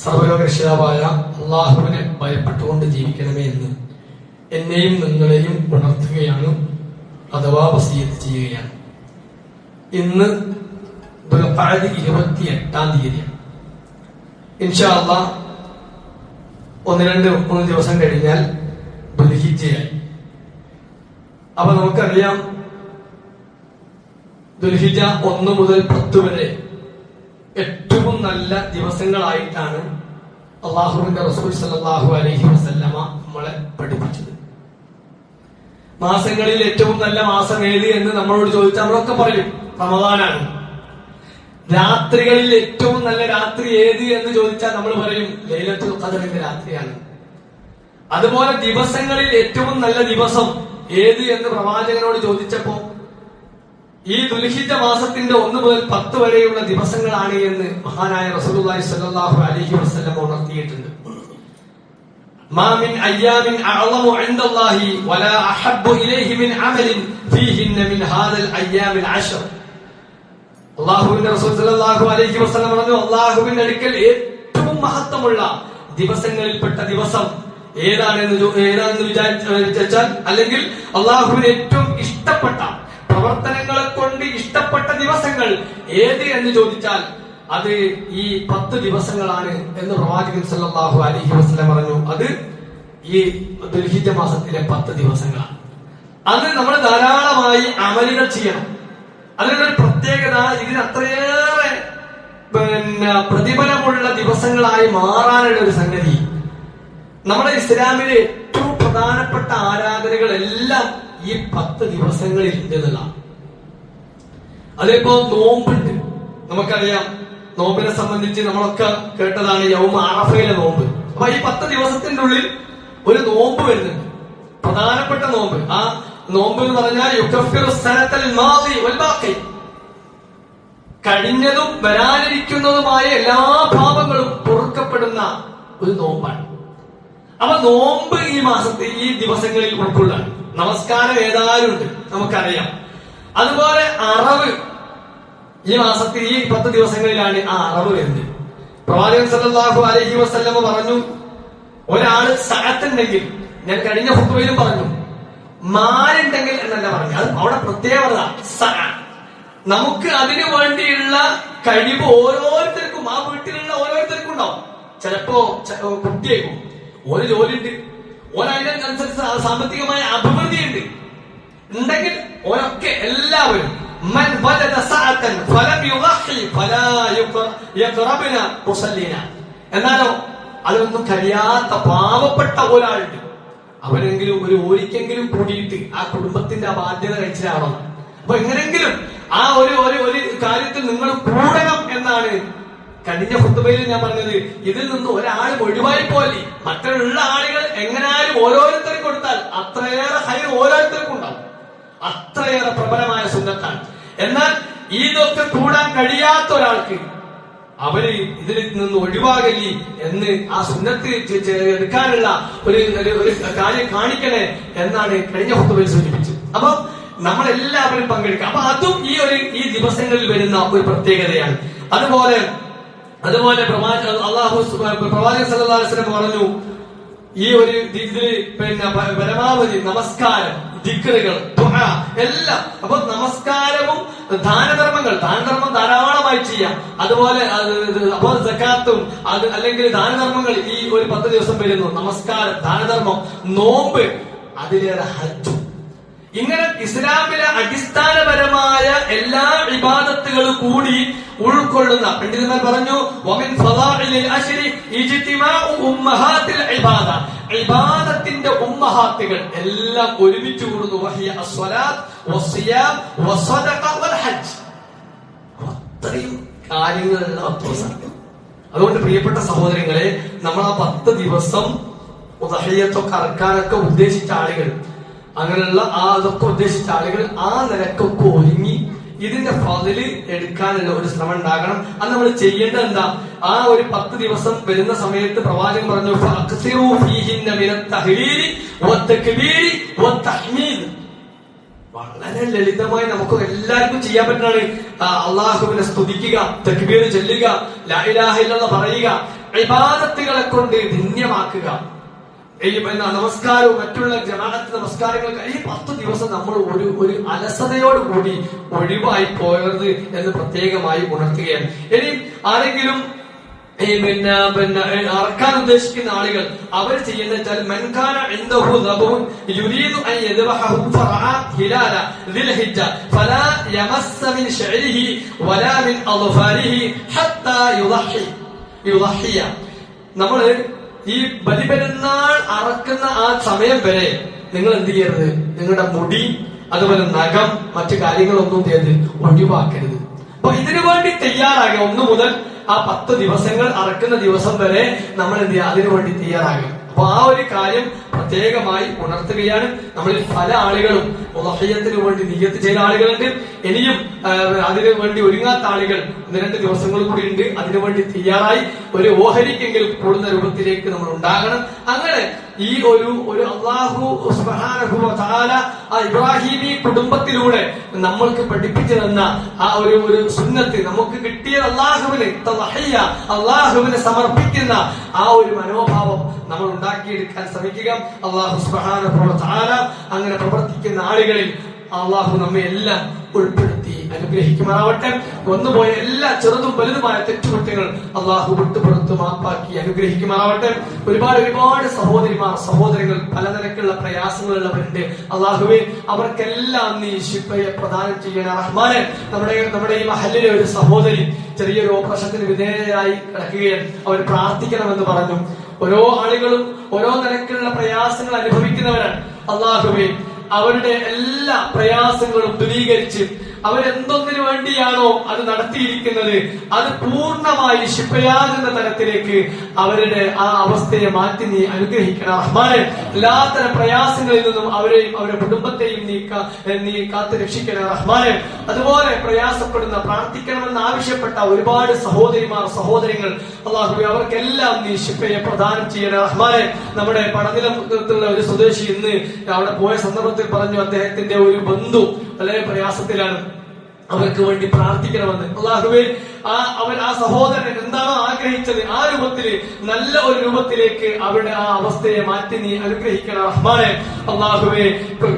സർവ്വലോക രക്ഷിതാവായ അല്ലാഹുവിനെ ഭയപ്പെട്ടുകൊണ്ട് ജീവിക്കണമേ എന്ന് എന്നെയും നിങ്ങളെയും ഉണർത്തുകയാണ്, അഥവാ വസിയത്ത് ചെയ്യുകയാണ്. ഇന്ന് 28-ാം തീയതിയാണ്. ഇൻഷാ അല്ലാഹ് 1-2 ദിവസം കഴിഞ്ഞാൽ ദുൽഹിജ്ജയായി. അപ്പൊ നമുക്കറിയാം, ദുൽഹിജ്ജ 1 മുതൽ 10 വരെ ഏറ്റവും നല്ല ദിവസങ്ങളായിട്ടാണ് അല്ലാഹുവിന്റെ റസൂൽ സല്ലല്ലാഹു അലൈഹി വസല്ലമ നമ്മളെ പഠിപ്പിച്ചത്. മാസങ്ങളിൽ ഏറ്റവും നല്ല മാസം ഏത് എന്ന് നമ്മളോട് ചോദിച്ചാൽ നമ്മളൊക്കെ പറയും റമദാനാണ്. രാത്രികളിൽ ഏറ്റവും നല്ല രാത്രി ഏത് എന്ന് ചോദിച്ചാൽ നമ്മൾ പറയും ലൈലത്തുൽ ഖദറിന്റെ രാത്രിയാണ്. അതുപോലെ ദിവസങ്ങളിൽ ഏറ്റവും നല്ല ദിവസം ഏത് എന്ന് പ്രവാചകനോട് ചോദിച്ചപ്പോ ഈ ദുൽഹിജ്ജ മാസത്തിന്റെ 1 മുതൽ 10 വരെയുള്ള ദിവസങ്ങളാണ് എന്ന് മഹാനായ റസൂലുള്ളാഹി സ്വല്ലല്ലാഹു അലൈഹി വസല്ലം ഉണർത്തിയിട്ടുണ്ട്. മാ മിൻ അയ്യാമിൻ അഅളമു ഇൻദല്ലാഹി വലാ അഹബ്ബു ഇലൈഹി മിൻ അമലിൻ ഫീഹിന്ന മിൻ ഹാദൽ അയ്യാമിൽ അശ്ർ. അല്ലാഹുവിന്റെ റസൂൽ സല്ലല്ലാഹു അലൈഹി വസല്ലം പറഞ്ഞു, അല്ലാഹുവിന്റെ അടുക്കൽ ഏറ്റവും മഹത്വമുള്ള ദിവസങ്ങളിൽപ്പെട്ട ദിവസം ഏതാണെന്ന് വിചാരിച്ചാൽ, അല്ലെങ്കിൽ അല്ലാഹുവിന് ഏറ്റവും ഇഷ്ടപ്പെട്ട പ്രവർത്തനങ്ങളെ കൊണ്ട് ഇഷ്ടപ്പെട്ട ദിവസങ്ങൾ ഏത് എന്ന് ചോദിച്ചാൽ അത് ഈ 10 ദിവസങ്ങളാണ് എന്ന് പ്രവാചകൻ സല്ലല്ലാഹു അലൈഹി വസല്ലം പറഞ്ഞു. അത് ഈ ദുൽഹിജ്ജ മാസത്തിലെ 10 ദിവസങ്ങളാണ്. അത് നമ്മൾ ധാരാളമായി അമലുകൾ ചെയ്യണം. അതിനൊരു പ്രത്യേകത, ഇതിന് അത്രയേറെ പ്രതിഫലമുള്ള ദിവസങ്ങളായി മാറാനുള്ള ഒരു സംഗതി, നമ്മുടെ ഇസ്ലാമിലെ ഏറ്റവും പ്രധാനപ്പെട്ട ആരാധനകളെല്ലാം ഈ 10 ദിവസങ്ങളിൽ ഉണ്ടെന്നുള്ളതാണ്. അതിപ്പോ നോമ്പുണ്ട്, നമുക്കറിയാം. നോമ്പിനെ സംബന്ധിച്ച് നമ്മളൊക്കെ കേട്ടതാണ് യൗമ അറഫയിലെ നോമ്പ്. അപ്പൊ ഈ 10 ദിവസത്തിന്റെ ഉള്ളിൽ ഒരു നോമ്പ് വരുന്നുണ്ട്, പ്രധാനപ്പെട്ട നോമ്പ്. ആ നോമ്പ് എന്ന് പറഞ്ഞാൽ യുകഫിറു സനതൽ മാദി വൽ ബാഖി, കഴിഞ്ഞതും വരാനിരിക്കുന്നതുമായ എല്ലാ പാപങ്ങളും പൊറുക്കപ്പെടുന്ന ഒരു നോമ്പാണ്. അപ്പൊ നോമ്പ് ഈ മാസത്തെ ഈ ദിവസങ്ങളിൽ ഉൾക്കൊള്ളാൻ. നമസ്കാരം ഏതായാലും ഉണ്ട്, നമുക്കറിയാം. അതുപോലെ അറവ് ഈ മാസത്തിൽ ഈ 10 ദിവസങ്ങളിലാണ് ആ അറവ് വരുന്നത്. പ്രവാചകൻ സല്ലല്ലാഹു അലൈഹി വസല്ലമ പറഞ്ഞു, ഒരാള് സഅത്തുണ്ടെങ്കിൽ, ഞാൻ കഴിഞ്ഞ ഖുത്ബയിലും പറഞ്ഞു, മാലുണ്ടെങ്കിൽ എന്നല്ല പറഞ്ഞു, അത് അവിടെ പ്രത്യേകത സഅ. നമുക്ക് അതിനു വേണ്ടിയുള്ള കഴിവ് ഓരോരുത്തർക്കും, ആ വീട്ടിലുള്ള ഓരോരുത്തർക്കും ഉണ്ടാവും. ചിലപ്പോ കുട്ടിയേക്കും, ഒരു ജോലിയുണ്ട്, ഓരതിനനുസരിച്ച് സാമ്പത്തികമായ അഭിവൃദ്ധി ഉണ്ടെങ്കിൽ ഓരൊക്കെ എല്ലാവരും മൻ വജദ സഅതൻ ഫലം യുളഹി ഫലാ യഖറബന മുസല്ലീന. എന്നാലോ അതൊന്നും കഴിയാത്ത പാവപ്പെട്ട ഒരാളുണ്ട്, അവരെങ്കിലും ഒരിക്കെങ്കിലും കൂടിയിട്ട് ആ കുടുംബത്തിന്റെ ആ ബാധ്യത കഴിച്ചിലാവണം. അപ്പൊ എങ്ങനെങ്കിലും ആ ഒരു കാര്യത്തിൽ നിങ്ങൾ കൂടണം എന്നാണ് കഴിഞ്ഞ ഖുത്ബയിൽ ഞാൻ പറഞ്ഞത്. ഇതിൽ നിന്ന് ഒരാൾ ഒഴിവായി പോലെ മറ്റുള്ള ആളുകൾ എങ്ങനാലും ഓരോരുത്തരും കൊടുത്താൽ അത്രയേറെ ഹൈർ ഓരോരുത്തർക്കും ഉണ്ടാവും. അത്രയേറെ പ്രബലമായ സുന്നത്താണ്. എന്നാൽ ഇതൊക്കെ കൂടാൻ കഴിയാത്ത ഒരാൾക്ക് അവര് ഇതിൽ നിന്ന് ഒഴിവാകലി എന്ന് ആ സുന്നത്ത് എടുക്കാനുള്ള ഒരു കാര്യം കാണിക്കണേ എന്നാണ് കഴിഞ്ഞ ഖുത്ബയിൽ സൂചിപ്പിച്ചത്. അപ്പൊ നമ്മളെല്ലാവരും പങ്കെടുക്കുക. അപ്പൊ അതും ഈ ദിവസങ്ങളിൽ വരുന്ന ഒരു പ്രത്യേകതയാണ്. അതുപോലെ പ്രവാചകൻ സല്ലല്ലാഹു അലൈഹി വസല്ലം പറഞ്ഞു, ഈ ഒരു ഇതില് പരമാവധി നമസ്കാരം, ദിക്റുകൾ, ദുആ എല്ലാം. അപ്പൊ നമസ്കാരവും ദാനധർമ്മം ധാരാളമായി ചെയ്യാം. അതുപോലെ അപ്പോൾ സകാത്തും അല്ലെങ്കിൽ ദാനധർമ്മങ്ങൾ ഈ ഒരു 10 ദിവസം വരുന്നു. നമസ്കാരം, ദാനധർമ്മം, നോമ്പ്, അതിലേറെ ഹജ്ജും. ഇങ്ങനെ ഇസ്ലാമിലെ അടിസ്ഥാനപരമായ എല്ലാ ഇബാദത്തുകളും കൂടി ഉൾക്കൊള്ളുന്ന പണ്ഡിതന്മാർ പറഞ്ഞു, വമിൻ ഫളാഇലിൽ അശ്രി ഇജ്തിമാഉ ഉമ്മഹാത്തിൽ ഇബാദ. ഇബാദത്തിന്റെ ഉമ്മഹാത്തുകൾ എല്ലാം ഒരുമിച്ച് കൂടുന്നു. വഹിയ അസ്സലാത്ത് വസ്സിയാം വസ്സദഖ വൽ ഹജ്ജ്. അത്രയും കാര്യങ്ങളുള്ള ദിവസം. അതുകൊണ്ട് പ്രിയപ്പെട്ട സഹോദരങ്ങളെ, നമ്മൾ ആ 10 ദിവസം ഉദ്ഹിയ്യത്തൊക്കെ അറക്കാനൊക്കെ ഉദ്ദേശിച്ച ആളുകൾ, അങ്ങനെയുള്ള അതൊക്കെ ഉദ്ദേശിച്ച ആളുകൾ ആ നിലക്കൊക്കെ ഒരുങ്ങി ഇതിന്റെ ഫളില് എടുക്കാനുള്ള ഒരു ശ്രമം ഉണ്ടാകണം. അത് നമ്മൾ ചെയ്യേണ്ടത് എന്താ? ആ ഒരു 10 ദിവസം വരുന്ന സമയത്ത് പ്രവാചകൻ പറഞ്ഞു, ഫഅക്സിറൂ ഫീഹിന്ന മിനത് തഹ്ലീലി വത്തക്ബീരി വത്തഹ്മീദ്. വളരെ ലളിതമായി നമുക്ക് എല്ലാവർക്കും ചെയ്യാൻ പറ്റുന്നതാണ്. അള്ളാഹുവിനെ സ്തുതിക്കുക, തക്ബീർ ചൊല്ലുക, ലാ ഇലാഹ ഇല്ലല്ലാഹ് പറയുക, ഇബാദത്തുകളെ കൊണ്ട് ധന്യമാക്കുക. നമസ്കാരവും മറ്റുള്ള ജമാഅത്ത് നമസ്കാരങ്ങൾക്ക് ഈ 10 ദിവസം നമ്മൾ ഒരു അലസതയോട് കൂടി ഒഴിവായി പോയത് എന്ന് പ്രത്യേകമായി ഉണർത്തുകയാണ്. ഇനി ആരെങ്കിലും അറക്കാൻ ഉദ്ദേശിക്കുന്ന ആളുകൾ അവർ ചെയ്യേണ്ടത് വെച്ചാൽ, മൻകാന ഇൻദഹു ദബൂൻ യുരീദു അൻ യദ്ബഹു ഫറഅ ഹിലാല ദിൽഹിജ്ജ ഫലാ യമസ്സ മിൻ ശഅരിഹി വലാ മിൻ അദ്ഫാരിഹി ഹത്താ യുളഹിയ. നമ്മൾ ഈ ബലിപെരുന്നാൾ അറക്കുന്ന ആ സമയം വരെ നിങ്ങൾ എന്ത് ചെയ്യരുത്? നിങ്ങളുടെ മുടി, അതുപോലെ നഖം, മറ്റു കാര്യങ്ങളൊന്നും ചെയ്ത് ഒഴിവാക്കരുത്. അപ്പൊ ഇതിനു വേണ്ടി തയ്യാറാകുക. 1 മുതൽ ആ 10 ദിവസങ്ങൾ അറക്കുന്ന ദിവസം വരെ നമ്മൾ എന്ത് ചെയ്യുക? അതിനു വേണ്ടി തയ്യാറാകുക. അപ്പൊ ആ ഒരു കാര്യം പ്രത്യേകമായി ഉണർത്തുകയാണ്. നമ്മളിൽ പല ആളുകളും ഉദ്ഹിയ്യത്തിന് വേണ്ടി നിയ്യത്ത് ചെയ്ത ആളുകളുണ്ട്. ഇനിയും അതിനു വേണ്ടി ഒരുങ്ങാത്ത ആളുകൾ 1-2 ദിവസങ്ങൾ കൂടി ഉണ്ട്. അതിനുവേണ്ടി തയ്യാറായി ഒരു ഓഹരിക്കെങ്കിലും കൂടുന്ന രൂപത്തിലേക്ക് നമ്മൾ ഉണ്ടാകണം. അങ്ങനെ ഈ ഒരു അല്ലാഹു സുബ്ഹാനഹു വ തആല ആ ഇബ്രാഹിമി കുടുംബത്തിലൂടെ നമ്മൾക്ക് പഠിപ്പിച്ചു തന്ന ആ ഒരു സുന്നത്ത് നമുക്ക് കിട്ടിയ അള്ളാഹുവിനെ സമർപ്പിക്കുന്ന ആ ഒരു മനോഭാവം നമ്മൾ ഉണ്ടാക്കിയെടുക്കാൻ ശ്രമിക്കുക. അല്ലാഹു സുബ്ഹാനഹു വ തആല അങ്ങനെ പ്രവർത്തിക്കുന്ന ആളുകളിൽ അള്ളാഹു നമ്മെ എല്ലാം ഉൾപ്പെടുത്തി അനുഗ്രഹിക്കുമാറാവട്ടെ. വന്നുപോയ എല്ലാ ചെറുതും വലുതുമായ തെറ്റുകുറ്റങ്ങൾ അള്ളാഹു വിട്ടുപുറത്ത് മാപ്പാക്കി അനുഗ്രഹിക്കുമാറാവട്ടെ. ഒരുപാട് സഹോദരങ്ങൾ പല നിരക്കുള്ള പ്രയാസങ്ങളുള്ളവരുണ്ട്. അള്ളാഹുവേ, അവർക്കെല്ലാം നീ ശിഫയെ പ്രദാനം ചെയ്യണ റഹ്മാനെ. നമ്മുടെ ഈ മഹല്ലിലെ ഒരു സഹോദരി ചെറിയൊരു ഓപ്പറേഷത്തിന് വിധേയരായി കിടക്കുകയാണ്. അവർ പ്രാർത്ഥിക്കണമെന്ന് പറഞ്ഞു. ഓരോ ആളുകളും ഓരോ നിരക്കുള്ള പ്രയാസങ്ങൾ അനുഭവിക്കുന്നവരാണ്. അള്ളാഹുവേ, അവരുടെ എല്ലാ പ്രയാസങ്ങളും ദൂരീകരിച്ച് അവരെന്തൊന്നിനു വേണ്ടിയാണോ അത് നടത്തിയിരിക്കുന്നത് അത് പൂർണ്ണമായി ശിഫയാകുന്ന തരത്തിലേക്ക് അവരുടെ ആ അവസ്ഥയെ മാറ്റി നീ അനുഗ്രഹിക്കണം റഹ്മാനെ. എല്ലാത്തരം പ്രയാസങ്ങളിൽ നിന്നും അവരെയും അവരുടെ കുടുംബത്തെയും നീ കാത്തു രക്ഷിക്കണം റഹ്മാനെ. അതുപോലെ പ്രയാസപ്പെടുന്ന പ്രാർത്ഥിക്കണമെന്ന് ആവശ്യപ്പെട്ട ഒരുപാട് സഹോദരങ്ങൾ അല്ലാഹുവേ, അവർക്കെല്ലാം നീ ശിഫയെ പ്രദാനം ചെയ്യണം റഹ്മാനെ. നമ്മുടെ പടനിലത്തുള്ള ഒരു സ്വദേശി ഇന്ന് അവിടെ പോയ സന്ദർഭത്തിൽ പറഞ്ഞു, അദ്ദേഹത്തിന്റെ ഒരു ബന്ധു വളരെ പ്രയാസത്തിലാണ്, അവർക്ക് വേണ്ടി പ്രാർത്ഥിക്കണമെന്ന്. അല്ലാഹുവേ, ആ സഹോദരൻ എന്താണോ ആഗ്രഹിച്ചത് ആ രൂപത്തില് നല്ല ഒരു രൂപത്തിലേക്ക് അവരുടെ ആ അവസ്ഥയെ മാറ്റി നീ അനുഗ്രഹിക്കണം റഹ്മാനെ. അള്ളാഹുവേ,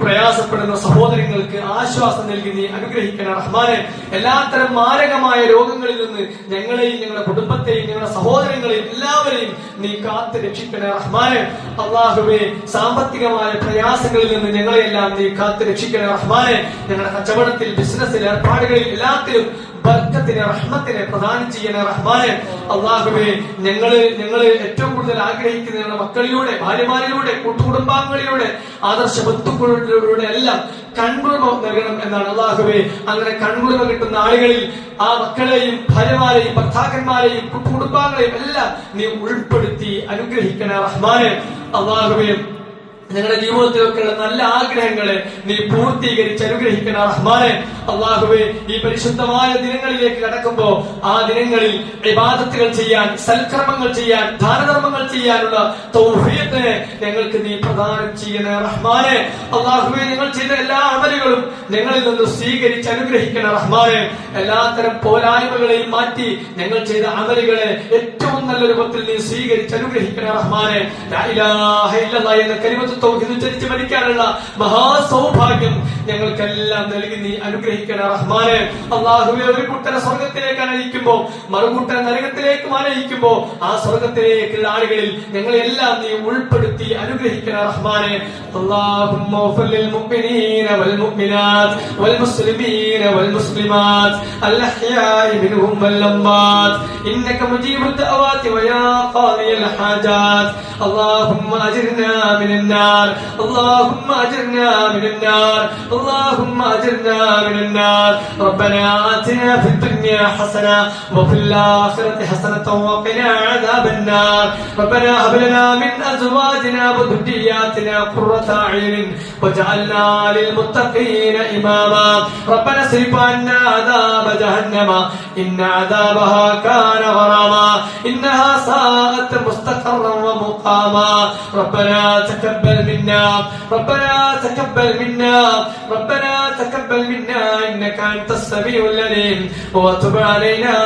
പ്രയാസപ്പെടുന്ന സഹോദരങ്ങൾക്ക് ആശ്വാസം നൽകി നീ അനുഗ്രഹിക്കണം റഹ്മാനെ. എല്ലാത്തരം മാരകമായ രോഗങ്ങളിൽ നിന്ന് ഞങ്ങളെയും ഞങ്ങളുടെ കുടുംബത്തെയും ഞങ്ങളുടെ സഹോദരങ്ങളെയും എല്ലാവരെയും നീ കാത്ത് രക്ഷിക്കണേ റഹ്മാനെ. അള്ളാഹുവേ, സാമ്പത്തികമായ പ്രയാസങ്ങളിൽ നിന്ന് ഞങ്ങളെയെല്ലാം നീ കാത്ത് രക്ഷിക്കണേ റഹ്മാനെ. ഞങ്ങളുടെ കച്ചവടത്തിൽ, ബിസിനസ്സിൽ, ഏർപ്പാടുകളിൽ എല്ലാത്തിലും ബർക്കത്തിനെ, റഹ്മത്തിനെ പ്രദാനം ചെയ്യണേ റഹ്മാനെ. അള്ളാഹുവേ, ഞങ്ങള് ഏറ്റവും കൂടുതൽ ആഗ്രഹിക്കുന്ന ഞങ്ങളുടെ മക്കളിലൂടെ, ഭാര്യമാരിലൂടെ, കൂട്ടുകുടുംബാംഗങ്ങളിലൂടെ, ആദർശ ബന്ധുക്കളിലൂടെ എല്ലാം കൺകുളിമ നൽകണം എന്നാണ്. അള്ളാഹുവേ, അങ്ങനെ കൺകുളിമ കിട്ടുന്ന ആളുകളിൽ ആ മക്കളെയും ഭാര്യമാരെയും ഭർത്താക്കന്മാരെയും കുടുംബാംഗങ്ങളെയും എല്ലാം നീ ഉൾപ്പെടുത്തി അനുഗ്രഹിക്കണേ റഹ്മാനെ. അള്ളാഹുവേ, ഞങ്ങളുടെ ജീവിതത്തിലൊക്കെയുള്ള നല്ല ആഗ്രഹങ്ങളെ നീ പൂർത്തീകരിച്ച് അനുഗ്രഹിക്കണ റഹ്മാനെ. അള്ളാഹുവേ, ഈ പരിശുദ്ധമായ ദിനങ്ങളിലേക്ക് കടക്കുമ്പോ ആ ദിനങ്ങളിൽ ഇബാദത്തുകൾ ചെയ്യാൻ, സൽക്കർമ്മങ്ങൾ ചെയ്യാൻ, ദാനധർമ്മങ്ങൾ ചെയ്യാനുള്ള തൗഫീഖിനെ ഞങ്ങൾക്ക് നീ പ്രദാനം ചെയ്യണേ റഹ്മാനെ. അള്ളാഹുവേ, ഞങ്ങൾ ചെയ്ത എല്ലാ അമലുകളും ഞങ്ങളിൽ നിന്ന് സ്വീകരിച്ച് അനുഗ്രഹിക്കണ റഹ്മാനെ. എല്ലാത്തരം പോരായ്മകളെയും മാറ്റി ഞങ്ങൾ ചെയ്ത അമലുകളെ ഏറ്റവും നല്ല രൂപത്തിൽ നീ സ്വീകരിച്ച് അനുഗ്രഹിക്കണ റഹ്മാനെ. ലാ ഇലാഹ ഇല്ലല്ലാഹ് എന്ന കലിമത്ത് തൗഹീദ് ഉച്ചരിച്ച് മരിക്കാനുള്ള മഹാസൗഭാഗ്യം ഞങ്ങൾക്കെല്ലാം നൽകി നീ അനുഗ്രഹിക്കണ റഹ്മാനെ. അള്ളാഹുവേ, ഒരു കൂട്ടരെ സ്വർഗത്തിലേക്ക് അനയിക്കുമ്പോ മറുകൂട്ടരെ നരകത്തിലേക്ക് അനയിക്കുമ്പോ ആ സ്വർഗത്തിലേക്കുള്ള ആളുകളിൽ ഞങ്ങളെല്ലാം നീ ഉൾപ്പെടുത്തി അനുഗ്രഹിക്കണ റഹ്മാനെ. اللهم اغفر للمؤمنين والمؤمنات والمسلمين والمسلمات الأحياء منهم والأموات إنك مجيب الدعوات ويا قاضي الحاجات. اللهم أجرنا من النار، اللهم أجرنا من النار، اللهم أجرنا من النار. ربنا آتنا في الدنيا حسنة وفي الآخرة حسنة وقنا عذاب النار. ربنا هب لنا من أزواجنا وذرياتنا قرة أعين واجعلنا للمتقين إماما. ربنا اصرف عنا عذاب جهنم إن عذابها كان غراما إنها ساءت مستقرا ومقاما. ربنا تقبل منا، ربنا تقبل منا، ربنا تقبل منا إنك أنت السميع العليم وتب علينا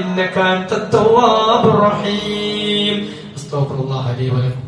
إنك أنت التواب الرحيم. استغفر الله لي ولكم.